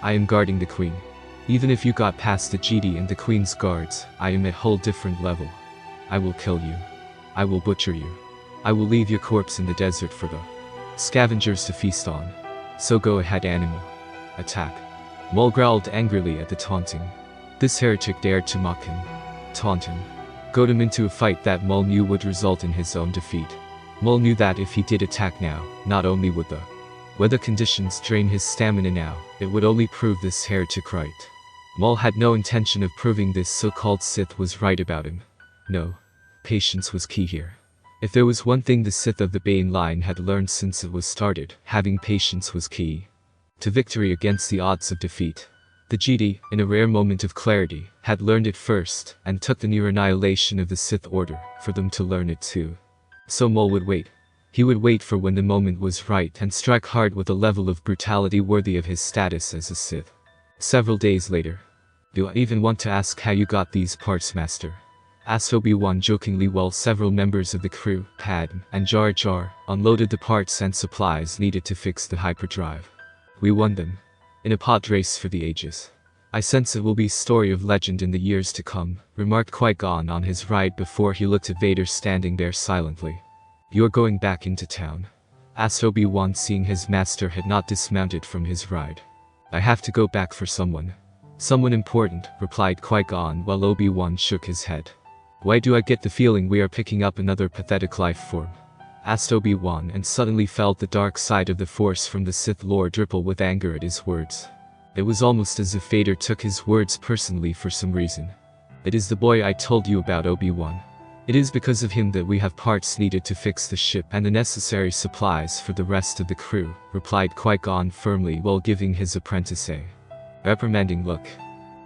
I am guarding the Queen. Even if you got past the GD and the Queen's guards, I am at a whole different level. I will kill you. I will butcher you. I will leave your corpse in the desert for the scavengers to feast on. So go ahead, animal. Attack. Maul growled angrily at the taunting. This heretic dared to mock him. Taunt him. Goad him into a fight that Maul knew would result in his own defeat. Maul knew that if he did attack now, not only would the weather conditions drain his stamina now, it would only prove this heretic right. Maul had no intention of proving this so-called Sith was right about him. No. Patience was key here. If there was one thing the Sith of the Bane line had learned since it was started, having patience was key to victory against the odds of defeat. The GD, in a rare moment of clarity, had learned it first, and took the near annihilation of the Sith Order for them to learn it too. So Maul would wait. He would wait for when the moment was right and strike hard with a level of brutality worthy of his status as a Sith. Several days later. Do I even want to ask how you got these parts, Master? Asked Obi-Wan jokingly while several members of the crew, Padme and Jar Jar, unloaded the parts and supplies needed to fix the hyperdrive. We won them. In a pod race for the ages. I sense it will be a story of legend in the years to come, remarked Qui-Gon on his ride before he looked at Vader standing there silently. You're going back into town? Asked Obi-Wan seeing his master had not dismounted from his ride. I have to go back for someone. Someone important, replied Qui-Gon while Obi-Wan shook his head. Why do I get the feeling we are picking up another pathetic life form? Asked Obi-Wan and suddenly felt the dark side of the Force from the Sith Lord ripple with anger at his words. It was almost as if Vader took his words personally for some reason. It is the boy I told you about, Obi-Wan. It is because of him that we have parts needed to fix the ship and the necessary supplies for the rest of the crew, replied Qui-Gon firmly while giving his apprentice a reprimanding look.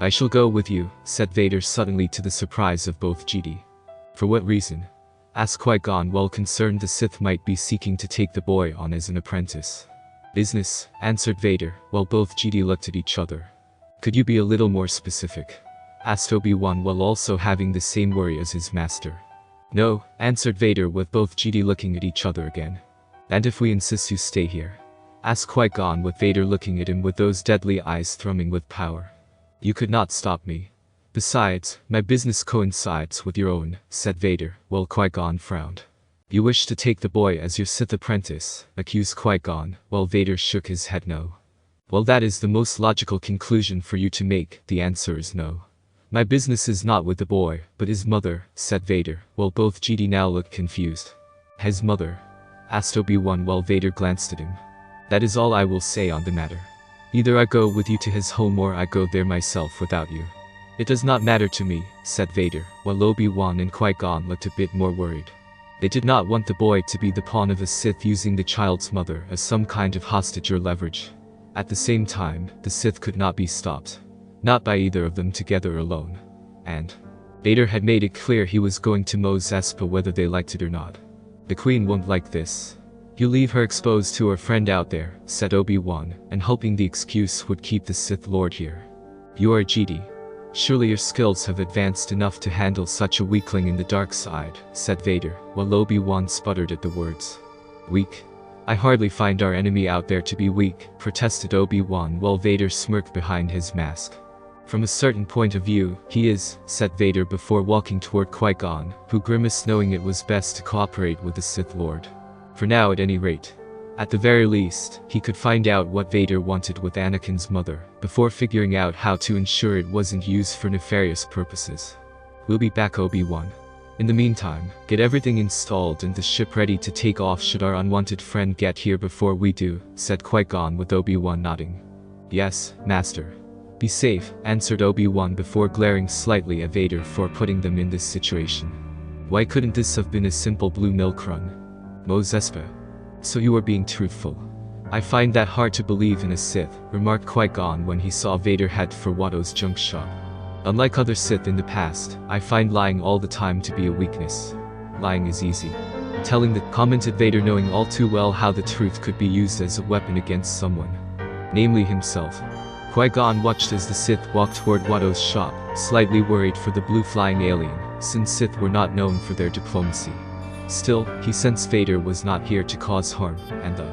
I shall go with you, said Vader suddenly to the surprise of both GD. For what reason? Asked Qui-Gon well concerned the Sith might be seeking to take the boy on as an apprentice. Business, answered Vader, while both GD looked at each other. Could you be a little more specific? Asked Obi-Wan while also having the same worry as his master. No, answered Vader with both GD looking at each other again. And if we insist you stay here? Asked Qui-Gon with Vader looking at him with those deadly eyes thrumming with power. You could not stop me. Besides, my business coincides with your own, said Vader, while Qui-Gon frowned. You wish to take the boy as your Sith apprentice, accused Qui-Gon, while Vader shook his head no. Well, that is the most logical conclusion for you to make, the answer is no. My business is not with the boy, but his mother, said Vader, while both GD now looked confused. His mother? Asked Obi-Wan while Vader glanced at him. That is all I will say on the matter. Either I go with you to his home or I go there myself without you. It does not matter to me, said Vader, while Obi-Wan and Qui-Gon looked a bit more worried. They did not want the boy to be the pawn of a Sith using the child's mother as some kind of hostage or leverage. At the same time, the Sith could not be stopped. not by either of them together alone. And Vader had made it clear he was going to Mos Espa whether they liked it or not. The Queen won't like this. You leave her exposed to her friend out there, said Obi-Wan, and hoping the excuse would keep the Sith Lord here. You are a Jedi. Surely your skills have advanced enough to handle such a weakling in the dark side, said Vader, while Obi-Wan sputtered at the words. Weak? I hardly find our enemy out there to be weak, protested Obi-Wan while Vader smirked behind his mask. From a certain point of view, he is, said Vader before walking toward Qui-Gon, who grimaced knowing it was best to cooperate with the Sith Lord. For now at any rate. At the very least, he could find out what Vader wanted with Anakin's mother, before figuring out how to ensure it wasn't used for nefarious purposes. We'll be back, Obi-Wan. In the meantime, get everything installed and the ship ready to take off should our unwanted friend get here before we do, said Qui-Gon with Obi-Wan nodding. Yes, Master. Be safe, answered Obi-Wan before glaring slightly at Vader for putting them in this situation. Why couldn't this have been a simple blue milk run? Mos Espa. So you are being truthful. I find that hard to believe in a Sith, remarked Qui-Gon when he saw Vader head for Watto's junk shop. Unlike other Sith in the past, I find lying all the time to be a weakness. Lying is easy. Telling the commented Vader knowing all too well how the truth could be used as a weapon against someone. Namely himself. Qui-Gon watched as the Sith walked toward Watto's shop, slightly worried for the blue flying alien, since Sith were not known for their diplomacy. Still, he sensed Vader was not here to cause harm, and the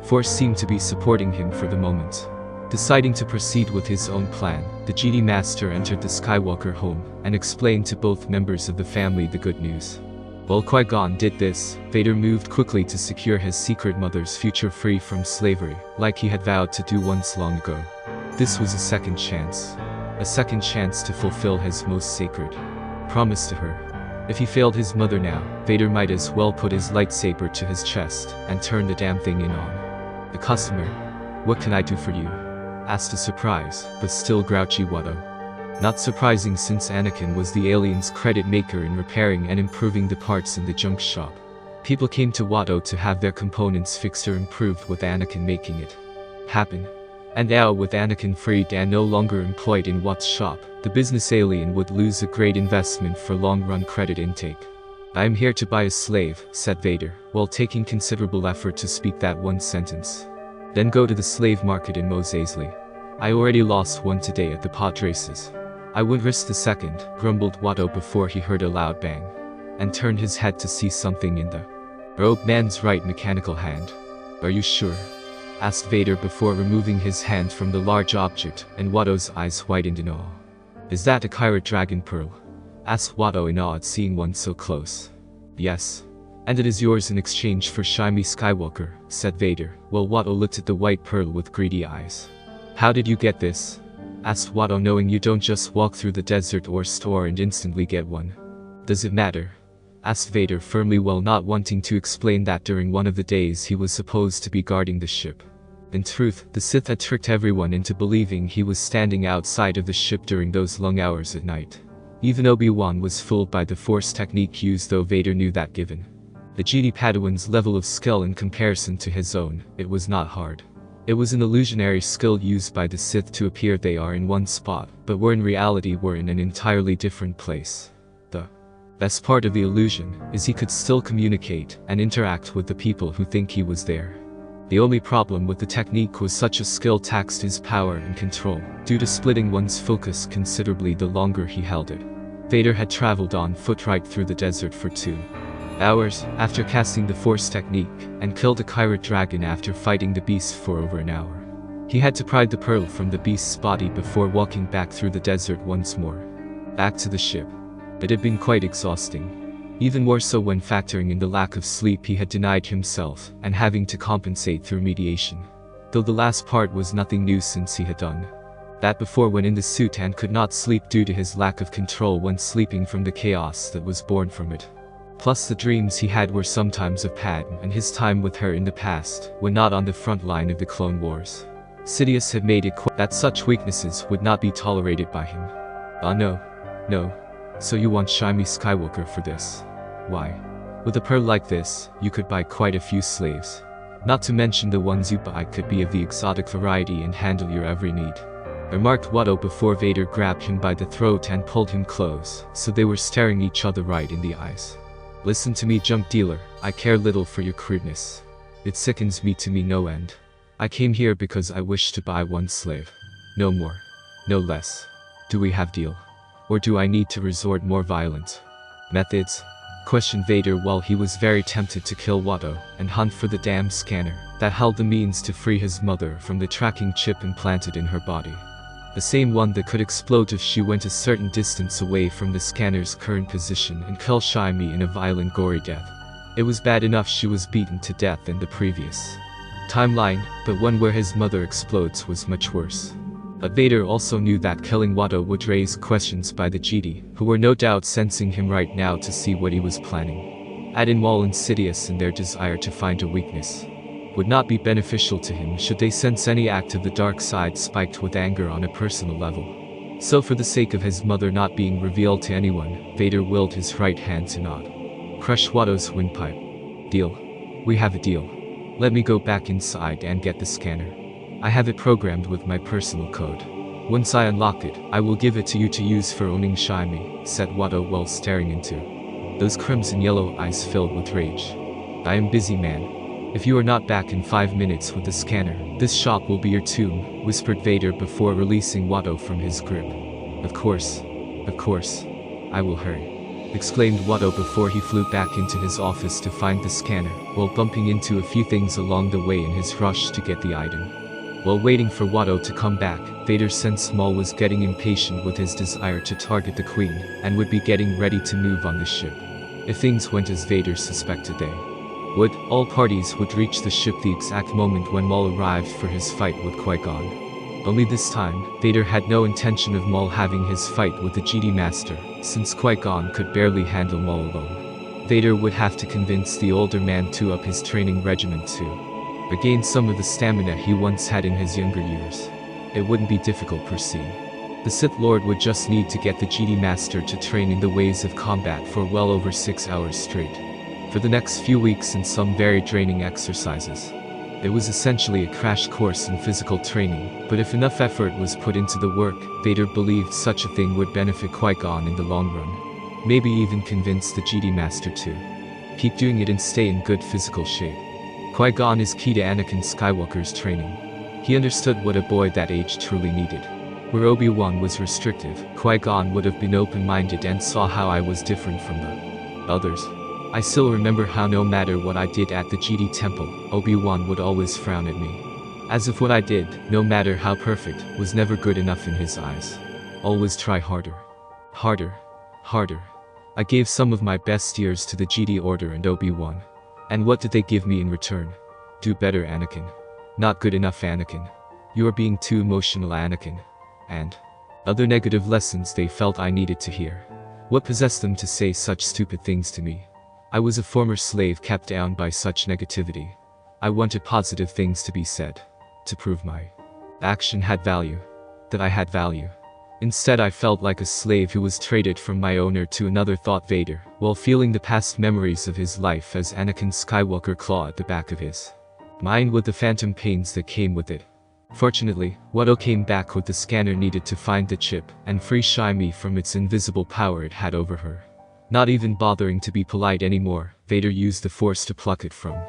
Force seemed to be supporting him for the moment. Deciding to proceed with his own plan, the Jedi Master entered the Skywalker home, and explained to both members of the family the good news. While Qui-Gon did this, Vader moved quickly to secure his secret mother's future free from slavery, like he had vowed to do once long ago. This was a second chance. A second chance to fulfill his most sacred promise to her. If he failed his mother now, Vader might as well put his lightsaber to his chest and turn the damn thing in on. The customer. What can I do for you? Asked a surprised, but still grouchy Watto. Not surprising since Anakin was the alien's credit maker in repairing and improving the parts in the junk shop. People came to Watto to have their components fixed or improved with Anakin making it happen. And now with Anakin freed and no longer employed in Watt's shop, the business alien would lose a great investment for long-run credit intake. I am here to buy a slave, said Vader, while taking considerable effort to speak that one sentence. Then go to the slave market in Mos Eisley. I already lost one today at the pod races. I wouldn't risk the second, grumbled Watto before he heard a loud bang, and turned his head to see something in the robed man's right mechanical hand. Are you sure? Asked Vader before removing his hand from the large object, and Watto's eyes widened in awe. Is that a Kyra dragon pearl? Asked Watto in awe at seeing one so close. Yes. And it is yours in exchange for Shmi Skywalker, said Vader, while Watto looked at the white pearl with greedy eyes. How did you get this? Asked Watto knowing you don't just walk through the desert or store and instantly get one. Does it matter? Asked Vader firmly while not wanting to explain that during one of the days he was supposed to be guarding the ship. In truth, the Sith had tricked everyone into believing he was standing outside of the ship during those long hours at night. Even Obi-Wan was fooled by the Force technique used, though Vader knew that given the Jedi Padawan's level of skill in comparison to his own, it was not hard. It was an illusionary skill used by the Sith to appear they are in one spot, but were in reality were in an entirely different place. The best part of the illusion is he could still communicate and interact with the people who think he was there. The only problem with the technique was such a skill taxed his power and control, due to splitting one's focus considerably the longer he held it. Vader had traveled on foot right through the desert for 2 hours after casting the Force technique, and killed a Kyra dragon after fighting the beast for over an hour. He had to pry the pearl from the beast's body before walking back through the desert once more. Back to the ship. It had been quite exhausting. Even more so when factoring in the lack of sleep he had denied himself, and having to compensate through mediation. Though the last part was nothing new since he had done that before when in the suit and could not sleep due to his lack of control when sleeping from the chaos that was born from it. Plus the dreams he had were sometimes of Padme and his time with her in the past, when not on the front line of the Clone Wars. Sidious had made it clear that such weaknesses would not be tolerated by him. No. So you want Shmi Skywalker for this? Why? With a pearl like this, you could buy quite a few slaves. Not to mention the ones you buy could be of the exotic variety and handle your every need. remarked Watto before Vader grabbed him by the throat and pulled him close, so they were staring each other right in the eyes. Listen to me, junk dealer, I care little for your crudeness. It sickens me to no end. I came here because I wish to buy one slave. No more. No less. Do we have deal? Or do I need to resort more violent methods? Questioned Vader while he was very tempted to kill Watto and hunt for the damn scanner that held the means to free his mother from the tracking chip implanted in her body. The same one that could explode if she went a certain distance away from the scanner's current position and kill Shimi in a violent gory death. It was bad enough she was beaten to death in the previous timeline, but one where his mother explodes was much worse. But Vader also knew that killing Watto would raise questions by the Jedi, who were no doubt sensing him right now to see what he was planning. Add in Maul and Sidious and their desire to find a weakness would not be beneficial to him should they sense any act of the dark side spiked with anger on a personal level. So for the sake of his mother not being revealed to anyone, Vader willed his right hand to nod. Crush Watto's windpipe. Deal. We have a deal. Let me go back inside and get the scanner. I have it programmed with my personal code. Once I unlock it, I will give it to you to use for owning Shimi, said Watto while staring into those crimson yellow eyes filled with rage. I am busy, man. If you are not back in 5 minutes with the scanner, this shop will be your tomb, whispered Vader before releasing Watto from his grip. Of course, I will hurry, exclaimed Watto before he flew back into his office to find the scanner, while bumping into a few things along the way in his rush to get the item. While waiting for Watto to come back, Vader sensed Maul was getting impatient with his desire to target the Queen, and would be getting ready to move on the ship. If things went as Vader suspected they would, all parties would reach the ship the exact moment when Maul arrived for his fight with Qui-Gon. Only this time, Vader had no intention of Maul having his fight with the Jedi Master, since Qui-Gon could barely handle Maul alone. Vader would have to convince the older man to up his training regimen to regain some of the stamina he once had in his younger years. It wouldn't be difficult per se. The Sith Lord would just need to get the Jedi Master to train in the ways of combat for well over 6 hours straight. For the next few weeks in some very draining exercises. It was essentially a crash course in physical training, but if enough effort was put into the work, Vader believed such a thing would benefit Qui-Gon in the long run. Maybe even convince the Jedi Master to keep doing it and stay in good physical shape. Qui-Gon is key to Anakin Skywalker's training. He understood what a boy that age truly needed. Where Obi-Wan was restrictive, Qui-Gon would have been open-minded and saw how I was different from the others. I still remember how no matter what I did at the Jedi Temple, Obi-Wan would always frown at me. As if what I did, no matter how perfect, was never good enough in his eyes. Always try harder. Harder. Harder. I gave some of my best years to the Jedi Order and Obi-Wan. And what did they give me in return? Do better, Anakin. Not good enough, Anakin. You are being too emotional, Anakin. And other negative lessons they felt I needed to hear. What possessed them to say such stupid things to me? I was a former slave kept down by such negativity. I wanted positive things to be said. To prove my action had value. That I had value. Instead I felt like a slave who was traded from my owner to another, thought Vader, while feeling the past memories of his life as Anakin Skywalker claw at the back of his mind with the phantom pains that came with it. Fortunately, Watto came back with the scanner needed to find the chip and free Shimi from its invisible power it had over her. Not even bothering to be polite anymore, Vader used the Force to pluck it from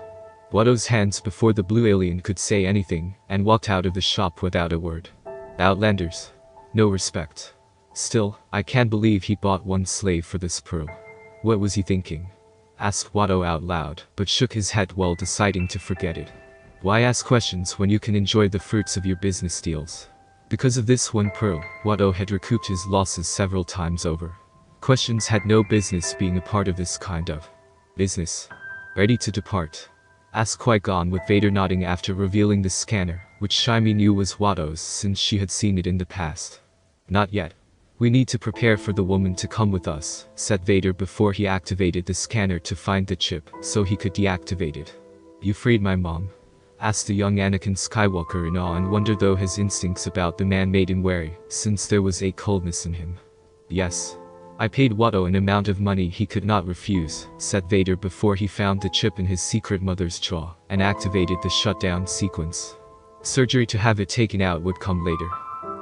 Watto's hands before the blue alien could say anything, and walked out of the shop without a word. Outlanders. No respect. Still, I can't believe he bought one slave for this pearl. What was he thinking? Asked Watto out loud, but shook his head while deciding to forget it. Why ask questions when you can enjoy the fruits of your business deals? Because of this one pearl, Watto had recouped his losses several times over. Questions had no business being a part of this kind of business. Ready to depart? Asked Qui-Gon with Vader nodding after revealing the scanner, which Shimi knew was Watto's since she had seen it in the past. Not yet. We need to prepare for the woman to come with us, said Vader before he activated the scanner to find the chip so he could deactivate it. You freed my mom? Asked the young Anakin Skywalker in awe and wonder, though his instincts about the man made him wary, since there was a coldness in him. Yes. I paid Watto an amount of money he could not refuse, said Vader before he found the chip in his secret mother's jaw, and activated the shutdown sequence. Surgery to have it taken out would come later.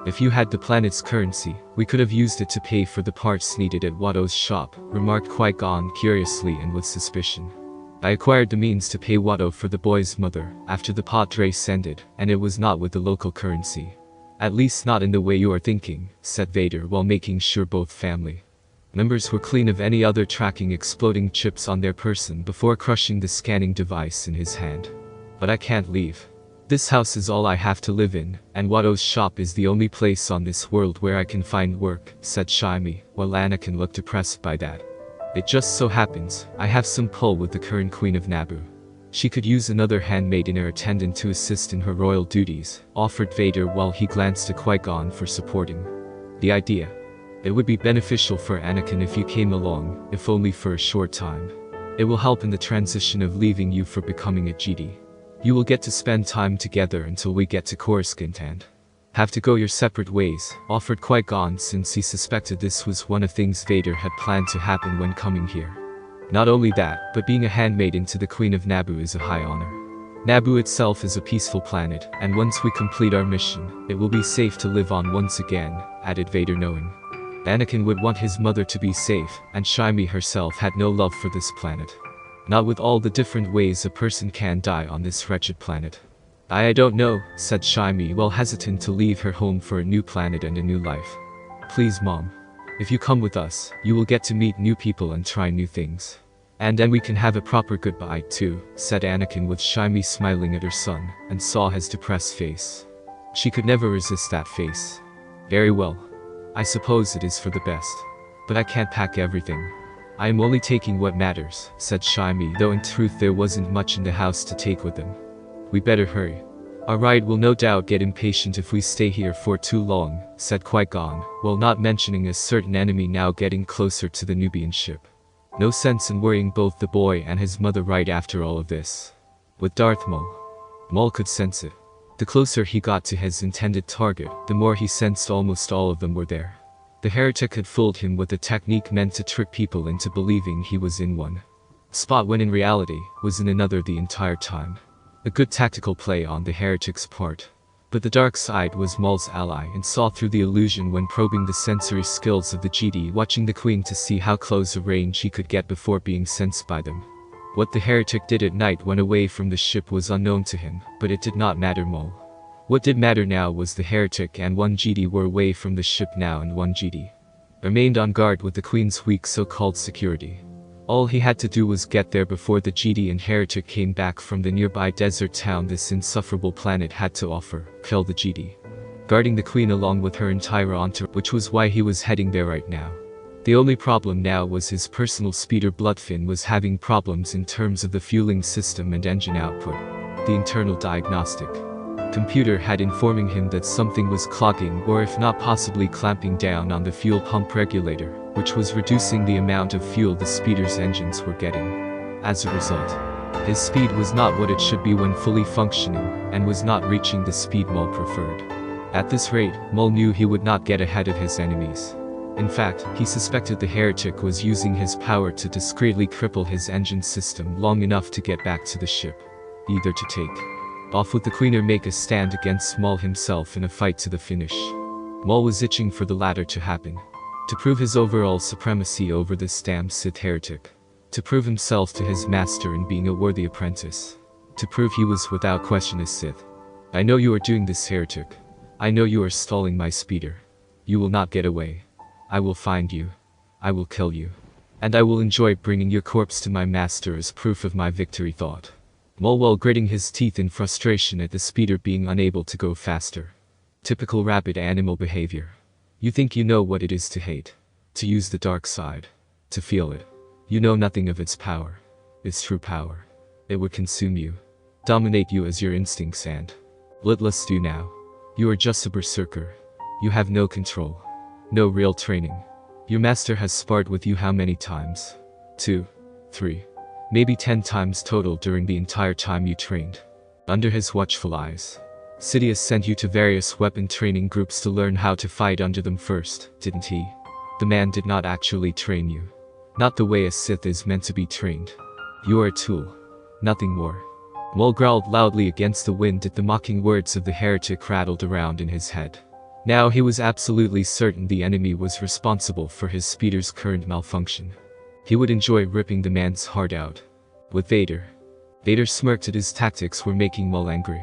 If you had the planet's currency, we could have used it to pay for the parts needed at Watto's shop, remarked Qui-Gon curiously and with suspicion. I acquired the means to pay Watto for the boy's mother, after the pod race ended, and it was not with the local currency. At least not in the way you are thinking, said Vader while making sure both family members were clean of any other tracking exploding chips on their person before crushing the scanning device in his hand. But I can't leave. This house is all I have to live in, and Watto's shop is the only place on this world where I can find work, said Shimi, while Anakin looked depressed by that. It just so happens, I have some pull with the current Queen of Naboo. She could use another handmaiden or attendant to assist in her royal duties, offered Vader while he glanced at Qui-Gon for supporting the idea. It would be beneficial for Anakin if you came along, if only for a short time. It will help in the transition of leaving you for becoming a Jedi. You will get to spend time together until we get to Coruscant and have to go your separate ways, offered Qui-Gon since he suspected this was one of things Vader had planned to happen when coming here. Not only that, but being a handmaiden to the Queen of Naboo is a high honor. Naboo itself is a peaceful planet, and once we complete our mission, it will be safe to live on once again, added Vader knowing Anakin would want his mother to be safe, and Shimi herself had no love for this planet. Not with all the different ways a person can die on this wretched planet. I don't know, said Shimi while hesitant to leave her home for a new planet and a new life. Please Mom. If you come with us, you will get to meet new people and try new things. And then we can have a proper goodbye too, said Anakin with Shimi smiling at her son, and saw his depressed face. She could never resist that face. Very well. I suppose it is for the best. But I can't pack everything. I am only taking what matters, said Shimi, though in truth there wasn't much in the house to take with them. We better hurry. Our ride will no doubt get impatient if we stay here for too long, said Qui-Gon, while not mentioning a certain enemy now getting closer to the Nubian ship. No sense in worrying both the boy and his mother right after all of this. With Darth Maul. Maul could sense it. The closer he got to his intended target, the more he sensed almost all of them were there. The heretic had fooled him with a technique meant to trick people into believing he was in one spot when in reality, was in another the entire time. A good tactical play on the heretic's part. But the dark side was Maul's ally and saw through the illusion when probing the sensory skills of the Jedi, watching the Queen to see how close a range he could get before being sensed by them. What the heretic did at night when away from the ship was unknown to him, but it did not matter Maul. What did matter now was the heretic and one Jedi were away from the ship now, and one Jedi remained on guard with the Queen's weak so-called security. All he had to do was get there before the Jedi and heretic came back from the nearby desert town this insufferable planet had to offer, kill the Jedi, guarding the Queen along with her entire entourage, which was why he was heading there right now. The only problem now was his personal speeder Bloodfin was having problems in terms of the fueling system and engine output. The internal diagnostic computer had informing him that something was clogging, or if not possibly clamping down on the fuel pump regulator, which was reducing the amount of fuel the speeder's engines were getting. As a result, his speed was not what it should be when fully functioning, and was not reaching the speed Maul preferred. At this rate, Maul knew he would not get ahead of his enemies. In fact, he suspected the heretic was using his power to discreetly cripple his engine system long enough to get back to the ship. Either to take off with the Queen or make a stand against Maul himself in a fight to the finish. Maul was itching for the latter to happen. To prove his overall supremacy over this damn Sith heretic. To prove himself to his master in being a worthy apprentice. To prove he was without question a Sith. I know you are doing this, heretic. I know you are stalling my speeder. You will not get away. I will find you. I will kill you. And I will enjoy bringing your corpse to my master as proof of my victory, thought Maul while gritting his teeth in frustration at the speeder being unable to go faster. Typical rabid animal behavior. You think you know what it is to hate. To use the dark side. To feel it. You know nothing of its power. Its true power. It would consume you. Dominate you as your instincts and bloodlust do now. You are just a berserker. You have no control. No real training. Your master has sparred with you how many times? 2, 3, maybe 10 times total during the entire time you trained. Under his watchful eyes. Sidious sent you to various weapon training groups to learn how to fight under them first, didn't he? The man did not actually train you. Not the way a Sith is meant to be trained. You are a tool. Nothing more. Maul growled loudly against the wind at the mocking words of the heretic rattled around in his head. Now he was absolutely certain the enemy was responsible for his speeder's current malfunction. He would enjoy ripping the man's heart out. With Vader. Vader smirked at his tactics were making Maul angry.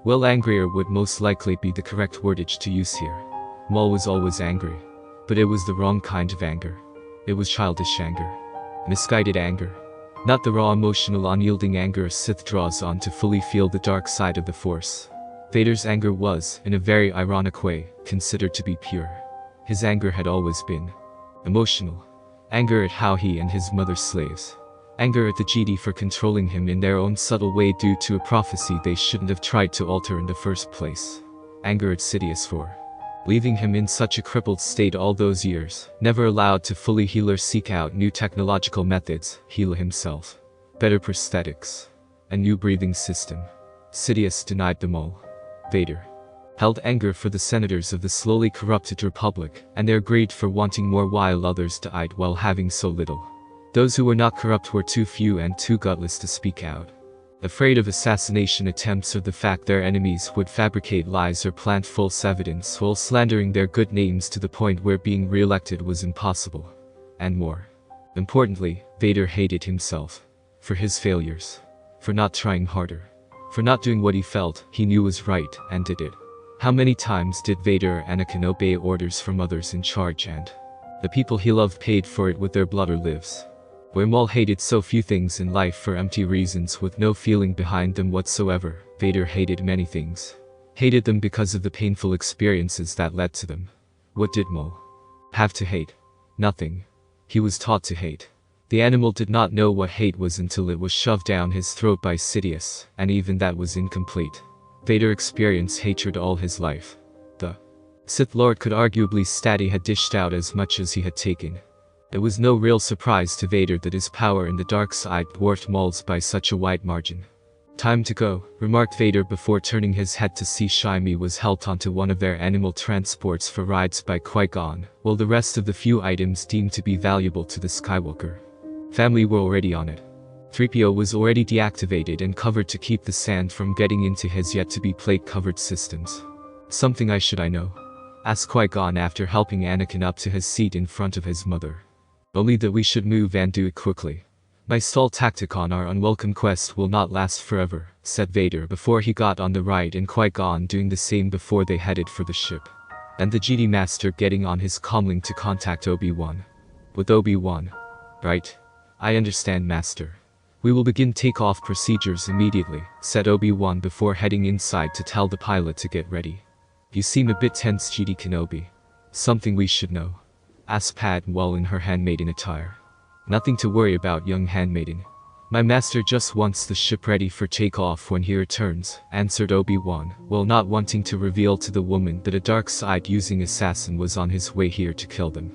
Well, angrier would most likely be the correct wordage to use here. Maul was always angry. But it was the wrong kind of anger. It was childish anger. Misguided anger. Not the raw emotional unyielding anger a Sith draws on to fully feel the dark side of the Force. Vader's anger was, in a very ironic way, considered to be pure. His anger had always been emotional. Anger at how he and his mother slaves. Anger at the Jedi for controlling him in their own subtle way due to a prophecy they shouldn't have tried to alter in the first place. Anger at Sidious for leaving him in such a crippled state all those years, never allowed to fully heal or seek out new technological methods, heal himself. Better prosthetics. A new breathing system. Sidious denied them all. Vader held anger for the senators of the slowly corrupted republic, and their greed for wanting more while others died while having so little. Those who were not corrupt were too few and too gutless to speak out. Afraid of assassination attempts or the fact their enemies would fabricate lies or plant false evidence while slandering their good names to the point where being re-elected was impossible. And more importantly, Vader hated himself. For his failures. For not trying harder. For not doing what he felt he knew was right and did it. How many times did Vader or Anakin obey orders from others in charge and the people he loved paid for it with their blood or lives? Where Maul hated so few things in life for empty reasons with no feeling behind them whatsoever, Vader hated many things. Hated them because of the painful experiences that led to them. What did Maul have to hate? Nothing. He was taught to hate. The animal did not know what hate was until it was shoved down his throat by Sidious, and even that was incomplete. Vader experienced hatred all his life. The Sith Lord could arguably stat he had dished out as much as he had taken. It was no real surprise to Vader that his power in the dark side dwarfed Maul's by such a wide margin. Time to go, remarked Vader before turning his head to see Shmi was helped onto one of their animal transports for rides by Qui-Gon, while the rest of the few items deemed to be valuable to the Skywalker family were already on it. 3PO was already deactivated and covered to keep the sand from getting into his yet-to-be plate-covered systems. Something I know? Asked Qui-Gon after helping Anakin up to his seat in front of his mother. Only that we should move and do it quickly. My stall tactic on our unwelcome quest will not last forever, said Vader before he got on the ride and Qui-Gon doing the same before they headed for the ship. And the Jedi Master getting on his comlink to contact Obi-Wan. With Obi-Wan. Right. I understand, Master. We will begin takeoff procedures immediately, said Obi-Wan before heading inside to tell the pilot to get ready. You seem a bit tense, Jedi Kenobi. Something we should know? Asked Padme while in her handmaiden attire. Nothing to worry about, young handmaiden. My master just wants the ship ready for takeoff when he returns, answered Obi-Wan, while not wanting to reveal to the woman that a dark side using assassin was on his way here to kill them.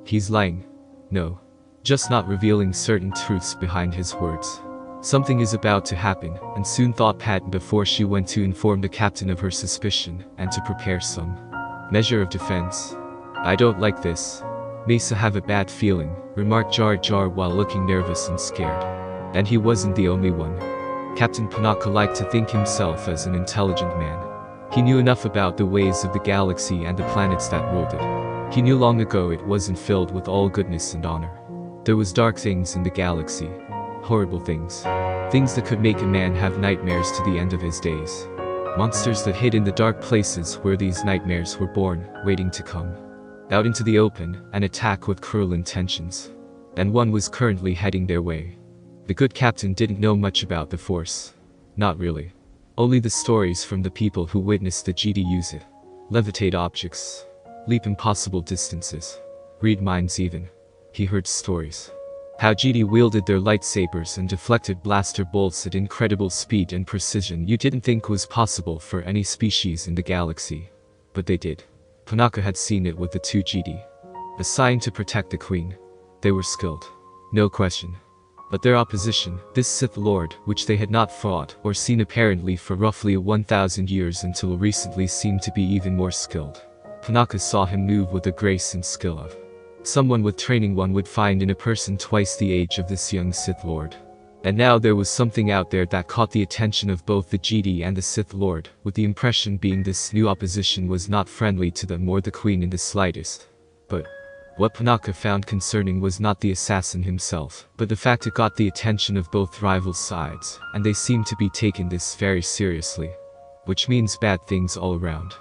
He's lying. No. Just not revealing certain truths behind his words. Something is about to happen, and soon, thought Padme before she went to inform the captain of her suspicion, and to prepare some measure of defense. I don't like this. Mesa have a bad feeling, remarked Jar Jar while looking nervous and scared. And he wasn't the only one. Captain Panaka liked to think himself as an intelligent man. He knew enough about the ways of the galaxy and the planets that ruled it. He knew long ago it wasn't filled with all goodness and honor. There was dark things in the galaxy. Horrible things. Things that could make a man have nightmares to the end of his days. Monsters that hid in the dark places where these nightmares were born, waiting to come out into the open and attack with cruel intentions. And one was currently heading their way. The good captain didn't know much about the Force. Not really. Only the stories from the people who witnessed the Jedi use it. Levitate objects. Leap impossible distances. Read minds even. He heard stories. How Jedi wielded their lightsabers and deflected blaster bolts at incredible speed and precision you didn't think was possible for any species in the galaxy. But they did. Panaka had seen it with the two Jedi. Assigned to protect the Queen. They were skilled. No question. But their opposition, this Sith Lord, which they had not fought or seen apparently for roughly 1,000 years until recently, seemed to be even more skilled. Panaka saw him move with the grace and skill of someone with training one would find in a person twice the age of this young Sith Lord. And now there was something out there that caught the attention of both the Jedi and the Sith Lord, with the impression being this new opposition was not friendly to them or the Queen in the slightest. But what Panaka found concerning was not the assassin himself, but the fact it got the attention of both rival sides, and they seemed to be taking this very seriously. Which means bad things all around.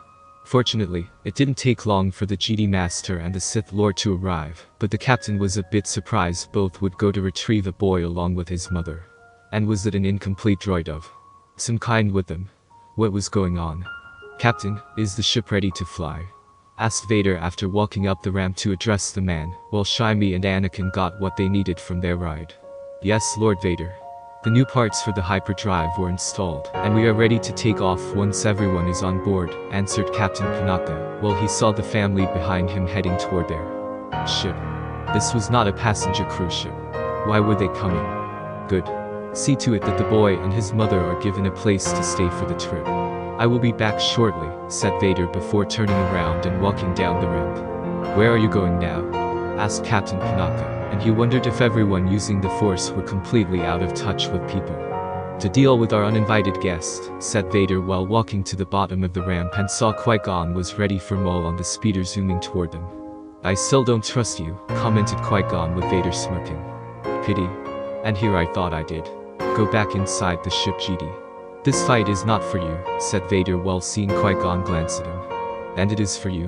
Fortunately, it didn't take long for the Jedi Master and the Sith Lord to arrive, but the captain was a bit surprised both would go to retrieve a boy along with his mother. And was it an incomplete droid of some kind with them? What was going on? Captain, is the ship ready to fly? Asked Vader after walking up the ramp to address the man, while Shmi and Anakin got what they needed from their ride. Yes, Lord Vader. The new parts for the hyperdrive were installed, and we are ready to take off once everyone is on board, answered Captain Panaka, while he saw the family behind him heading toward their ship. This was not a passenger cruise ship. Why were they coming? Good. See to it that the boy and his mother are given a place to stay for the trip. I will be back shortly, said Vader before turning around and walking down the ramp. Where are you going now? Asked Captain Panaka, and he wondered if everyone using the Force were completely out of touch with people. To deal with our uninvited guest, said Vader while walking to the bottom of the ramp and saw Qui-Gon was ready for Maul on the speeder zooming toward them. I still don't trust you, commented Qui-Gon with Vader smirking. Pity. And here I thought I did. Go back inside the ship, Jedi. This fight is not for you, said Vader while seeing Qui-Gon glance at him. And it is for you?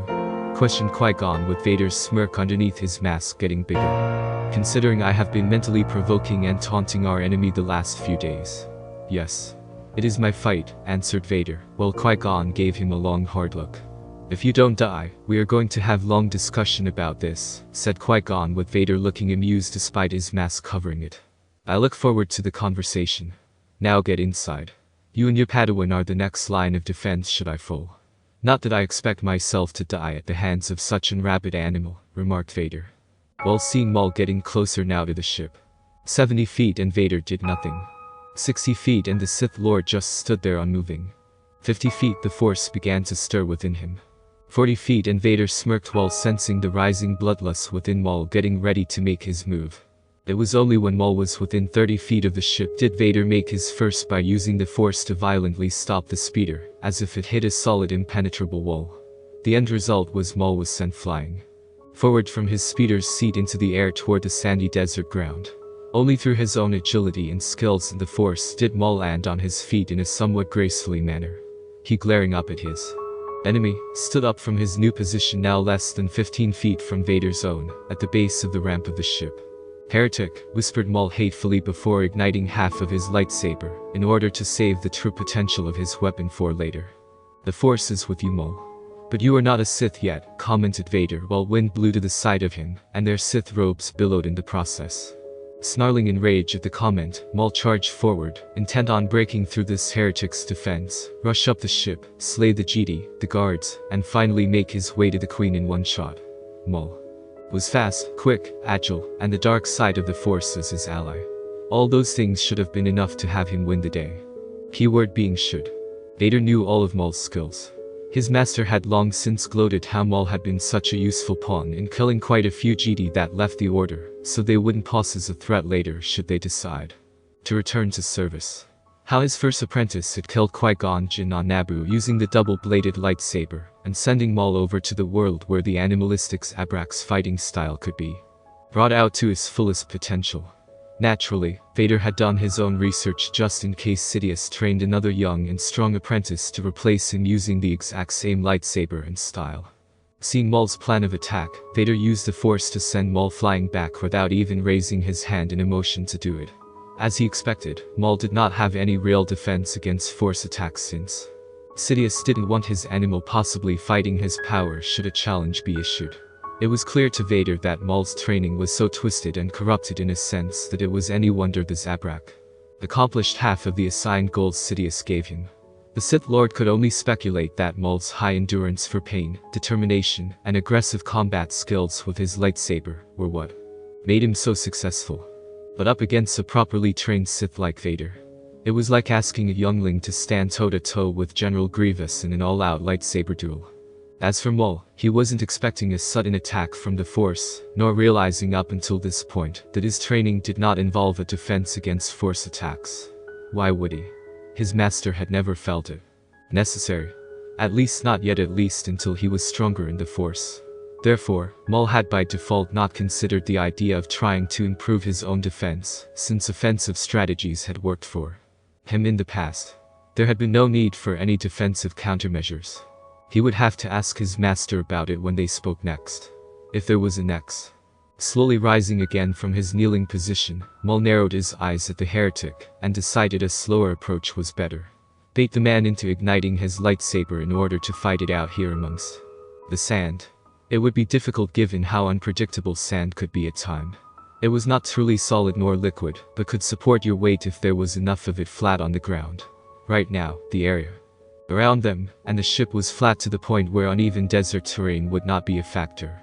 Questioned Qui-Gon with Vader's smirk underneath his mask getting bigger. Considering I have been mentally provoking and taunting our enemy the last few days. Yes. It is my fight, answered Vader, while Qui-Gon gave him a long hard look. If you don't die, we are going to have long discussion about this, said Qui-Gon with Vader looking amused despite his mask covering it. I look forward to the conversation. Now get inside. You and your Padawan are the next line of defense should I fall. Not that I expect myself to die at the hands of such an rabid animal, remarked Vader. While seeing Maul getting closer now to the ship. 70 feet and Vader did nothing. 60 feet and the Sith Lord just stood there unmoving. 50 feet the Force began to stir within him. 40 feet and Vader smirked while sensing the rising bloodlust within Maul getting ready to make his move. It was only when Maul was within 30 feet of the ship did Vader make his first by using the Force to violently stop the speeder, as if it hit a solid impenetrable wall. The end result was Maul was sent flying forward from his speeder's seat into the air toward the sandy desert ground. Only through his own agility and skills in the Force did Maul land on his feet in a somewhat gracefully manner. He glaring up at his enemy, stood up from his new position now less than 15 feet from Vader's own, at the base of the ramp of the ship. Heretic, whispered Maul hatefully before igniting half of his lightsaber, in order to save the true potential of his weapon for later. The Force is with you, Maul. But you are not a Sith yet, commented Vader while wind blew to the side of him, and their Sith robes billowed in the process. Snarling in rage at the comment, Maul charged forward, intent on breaking through this heretic's defense, rush up the ship, slay the Jedi, the guards, and finally make his way to the Queen in one shot. Maul was fast, quick, agile, and the dark side of the Force as his ally. All those things should have been enough to have him win the day. Keyword being should. Vader knew all of Maul's skills. His master had long since gloated how Maul had been such a useful pawn in killing quite a few Jedi that left the Order, so they wouldn't pose as a threat later should they decide to return to service. How his first apprentice had killed Qui-Gon Jinn on Naboo using the double-bladed lightsaber, and sending Maul over to the world where the animalistic Abrax fighting style could be brought out to its fullest potential. Naturally, Vader had done his own research just in case Sidious trained another young and strong apprentice to replace him using the exact same lightsaber and style. Seeing Maul's plan of attack, Vader used the Force to send Maul flying back without even raising his hand in a motion to do it. As he expected, Maul did not have any real defense against Force attacks since Sidious didn't want his animal possibly fighting his power should a challenge be issued. It was clear to Vader that Maul's training was so twisted and corrupted in a sense that it was any wonder the Zabrak accomplished half of the assigned goals Sidious gave him. The Sith Lord could only speculate that Maul's high endurance for pain, determination, and aggressive combat skills with his lightsaber were what made him so successful. But up against a properly trained Sith like Vader, it was like asking a youngling to stand toe-to-toe with General Grievous in an all-out lightsaber duel. As for Maul, he wasn't expecting a sudden attack from the Force, nor realizing up until this point that his training did not involve a defense against Force attacks. Why would he? His master had never felt it necessary. At least not yet, at least until he was stronger in the Force. Therefore, Maul had by default not considered the idea of trying to improve his own defense, since offensive strategies had worked for him in the past. There had been no need for any defensive countermeasures. He would have to ask his master about it when they spoke next. If there was a next. Slowly rising again from his kneeling position, Maul narrowed his eyes at the heretic, and decided a slower approach was better. Bait the man into igniting his lightsaber in order to fight it out here amongst the sand. It would be difficult given how unpredictable sand could be at times. It was not truly solid nor liquid, but could support your weight if there was enough of it flat on the ground. Right now, the area around them and the ship was flat to the point where uneven desert terrain would not be a factor.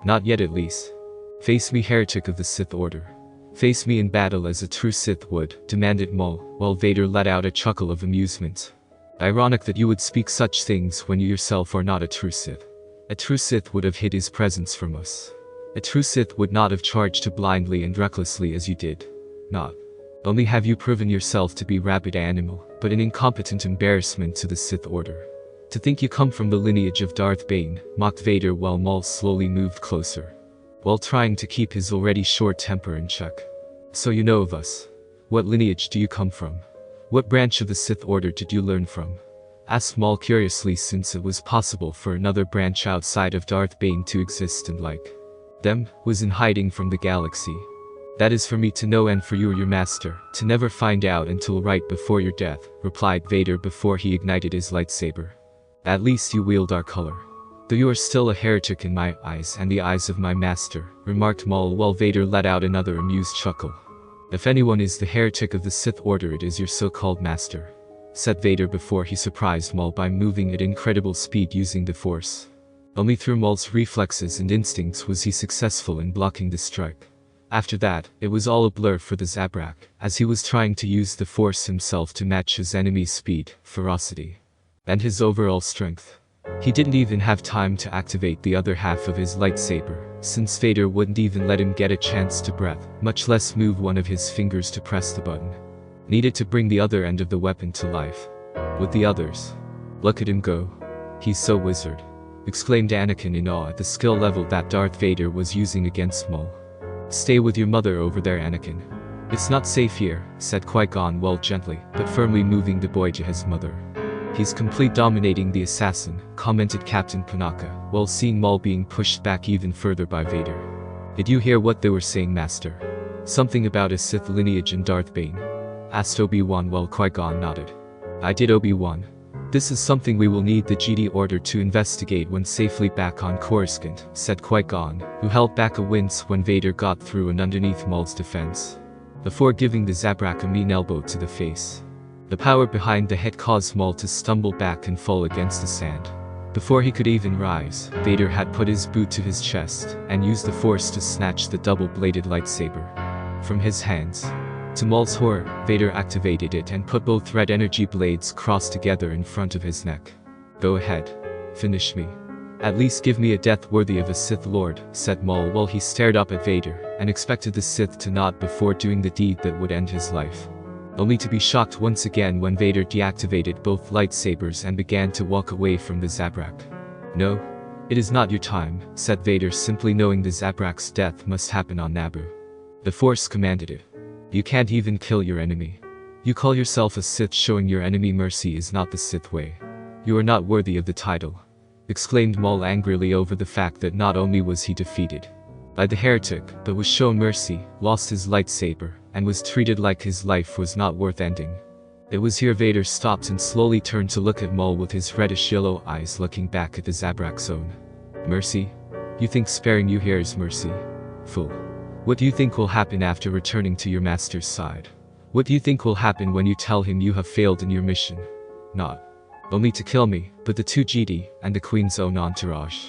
Not yet, at least. Face me, heretic of the Sith Order. Face me in battle as a true Sith would, demanded Maul, while Vader let out a chuckle of amusement. Ironic that you would speak such things when you yourself are not a true Sith. A true Sith would have hid his presence from us. A true Sith would not have charged you blindly and recklessly as you did. Not only have you proven yourself to be rabid animal, but an incompetent embarrassment to the Sith Order. To think you come from the lineage of Darth Bane, mocked Vader while Maul slowly moved closer, while trying to keep his already short temper in check. So you know of us. What lineage do you come from? What branch of the Sith Order did you learn from? Asked Maul curiously, since it was possible for another branch outside of Darth Bane to exist and like them, was in hiding from the galaxy. That is for me to know and for you, your master, to never find out until right before your death, replied Vader before he ignited his lightsaber. At least you wield our color. Though you are still a heretic in my eyes and the eyes of my master, remarked Maul while Vader let out another amused chuckle. If anyone is the heretic of the Sith Order, it is your so-called master, said Vader before he surprised Maul by moving at incredible speed using the Force. Only through Maul's reflexes and instincts was he successful in blocking the strike. After that, it was all a blur for the Zabrak, as he was trying to use the Force himself to match his enemy's speed, ferocity, and his overall strength. He didn't even have time to activate the other half of his lightsaber, since Vader wouldn't even let him get a chance to breathe, much less move one of his fingers to press the button needed to bring the other end of the weapon to life. With the others. Look at him go. He's so wizard, exclaimed Anakin in awe at the skill level that Darth Vader was using against Maul. Stay with your mother over there, Anakin. It's not safe here, said Qui-Gon well gently, but firmly moving the boy to his mother. He's complete dominating the assassin, commented Captain Panaka, while seeing Maul being pushed back even further by Vader. Did you hear what they were saying, Master? Something about a Sith lineage and Darth Bane? Asked Obi-Wan while Qui-Gon nodded. I did, Obi-Wan. This is something we will need the Jedi Order to investigate when safely back on Coruscant, said Qui-Gon, who held back a wince when Vader got through and underneath Maul's defense, before giving the Zabrak a mean elbow to the face. The power behind the head caused Maul to stumble back and fall against the sand. Before he could even rise, Vader had put his boot to his chest and used the Force to snatch the double-bladed lightsaber from his hands. To Maul's horror, Vader activated it and put both red energy blades crossed together in front of his neck. Go ahead. Finish me. At least give me a death worthy of a Sith Lord, said Maul while he stared up at Vader and expected the Sith to nod before doing the deed that would end his life. Only to be shocked once again when Vader deactivated both lightsabers and began to walk away from the Zabrak. No. It is not your time, said Vader, simply knowing the Zabrak's death must happen on Naboo. The Force commanded it. You can't even kill your enemy. You call yourself a Sith, showing your enemy mercy is not the Sith way. You are not worthy of the title, exclaimed Maul angrily over the fact that not only was he defeated by the heretic, but was shown mercy, lost his lightsaber, and was treated like his life was not worth ending. It was here Vader stopped and slowly turned to look at Maul with his reddish-yellow eyes looking back at the Zabrak zone. Mercy? You think sparing you here is mercy? Fool. What do you think will happen after returning to your master's side? What do you think will happen when you tell him you have failed in your mission? Not only to kill me, but the two Jedi and the Queen's own entourage.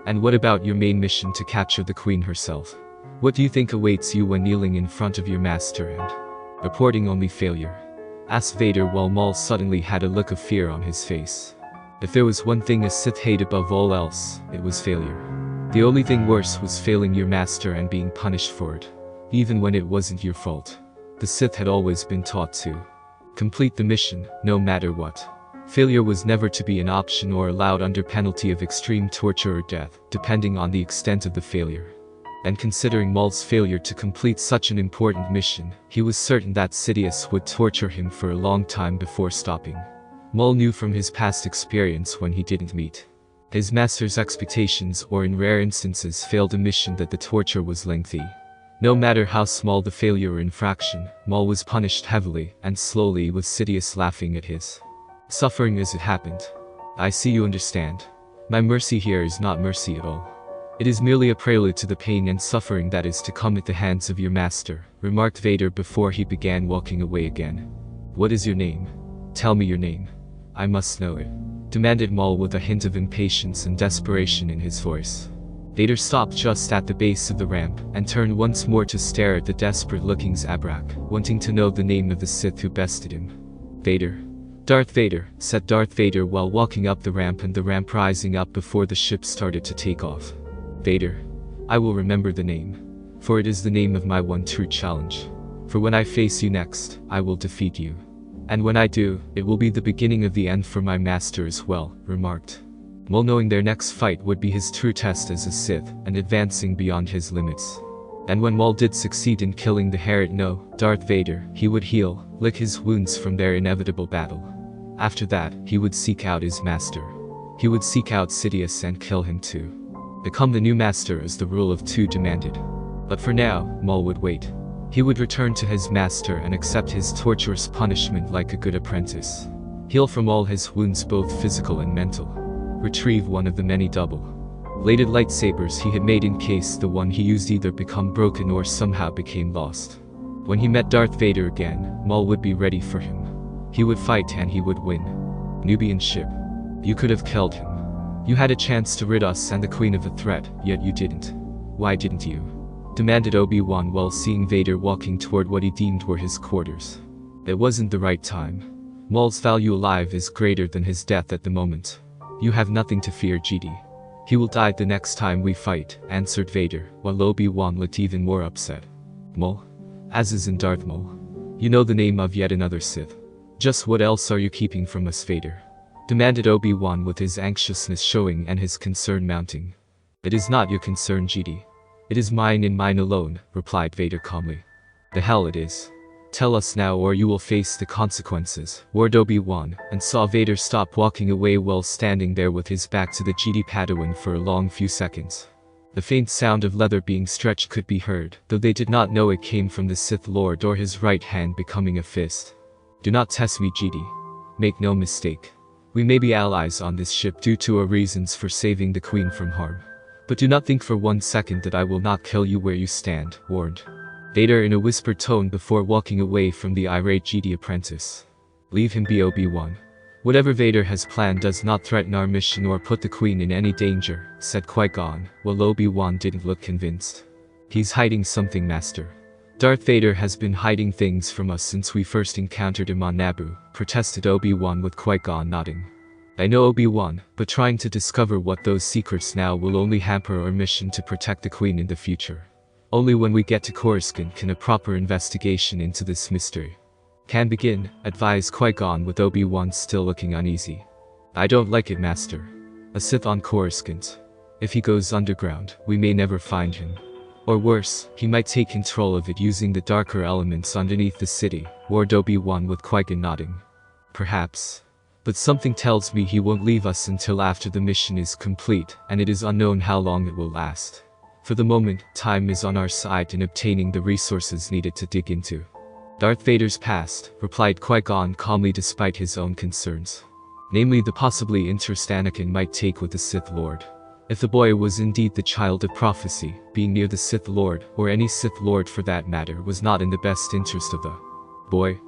And what about your main mission to capture the Queen herself? What do you think awaits you when kneeling in front of your master and reporting only failure? Asked Vader while Maul suddenly had a look of fear on his face. If there was one thing a Sith hated above all else, it was failure. The only thing worse was failing your master and being punished for it, even when it wasn't your fault. The Sith had always been taught to complete the mission, no matter what. Failure was never to be an option or allowed under penalty of extreme torture or death, depending on the extent of the failure. And considering Maul's failure to complete such an important mission, he was certain that Sidious would torture him for a long time before stopping. Maul knew from his past experience when he didn't meet his master's expectations or in rare instances failed a mission that the torture was lengthy. No matter how small the failure or infraction, Maul was punished heavily and slowly with Sidious laughing at his suffering as it happened. I see you understand. My mercy here is not mercy at all. It is merely a prelude to the pain and suffering that is to come at the hands of your master, remarked Vader before he began walking away again. What is your name? Tell me your name. I must know it, demanded Maul with a hint of impatience and desperation in his voice. Vader stopped just at the base of the ramp and turned once more to stare at the desperate-looking Zabrak, wanting to know the name of the Sith who bested him. Vader. Darth Vader, said Darth Vader while walking up the ramp and the ramp rising up before the ship started to take off. Vader. I will remember the name, for it is the name of my one true challenge. For when I face you next, I will defeat you. And when I do, it will be the beginning of the end for my master as well, remarked Maul, knowing their next fight would be his true test as a Sith and advancing beyond his limits. And when Maul did succeed in killing the Herod No, Darth Vader, he would heal, lick his wounds from their inevitable battle. After that, he would seek out his master. He would seek out Sidious and kill him too. Become the new master as the rule of two demanded. But for now, Maul would wait. He would return to his master and accept his torturous punishment like a good apprentice. Heal from all his wounds, both physical and mental. Retrieve one of the many double-bladed lightsabers he had made in case the one he used either become broken or somehow became lost. When he met Darth Vader again, Maul would be ready for him. He would fight and he would win. Nubian ship. You could have killed him. You had a chance to rid us and the Queen of the threat, yet you didn't. Why didn't you? Demanded Obi-Wan while seeing Vader walking toward what he deemed were his quarters. It wasn't the right time. Maul's value alive is greater than his death at the moment. You have nothing to fear, GD. He will die the next time we fight, answered Vader, while Obi-Wan looked even more upset. Maul? As is in Darth Maul. You know the name of yet another Sith. Just what else are you keeping from us, Vader? Demanded Obi-Wan with his anxiousness showing and his concern mounting. It is not your concern, GD. It is mine and mine alone, replied Vader calmly. The hell it is. Tell us now or you will face the consequences, warned Obi-Wan, and saw Vader stop walking away while standing there with his back to the GD Padawan for a long few seconds. The faint sound of leather being stretched could be heard, though they did not know it came from the Sith Lord or his right hand becoming a fist. Do not test me, GD. Make no mistake. We may be allies on this ship due to our reasons for saving the Queen from harm. But do not think for 1 second that I will not kill you where you stand, warned Vader in a whispered tone before walking away from the irate GD apprentice. Leave him be, Obi-Wan. Whatever Vader has planned does not threaten our mission or put the Queen in any danger, said Qui-Gon, while Obi-Wan didn't look convinced. He's hiding something, Master. Darth Vader has been hiding things from us since we first encountered him on Naboo, protested Obi-Wan with Qui-Gon nodding. I know, Obi-Wan, but trying to discover what those secrets now will only hamper our mission to protect the Queen in the future. Only when we get to Coruscant can a proper investigation into this mystery can begin, advised Qui-Gon with Obi-Wan still looking uneasy. I don't like it, Master. A Sith on Coruscant. If he goes underground, we may never find him. Or worse, he might take control of it using the darker elements underneath the city, warned Obi-Wan with Qui-Gon nodding. Perhaps. But something tells me he won't leave us until after the mission is complete, and it is unknown how long it will last. For the moment, time is on our side in obtaining the resources needed to dig into Darth Vader's past, replied Qui-Gon calmly despite his own concerns. Namely the possibly interest Anakin might take with the Sith Lord. If the boy was indeed the child of prophecy, being near the Sith Lord, or any Sith Lord for that matter, was not in the best interest of the boy.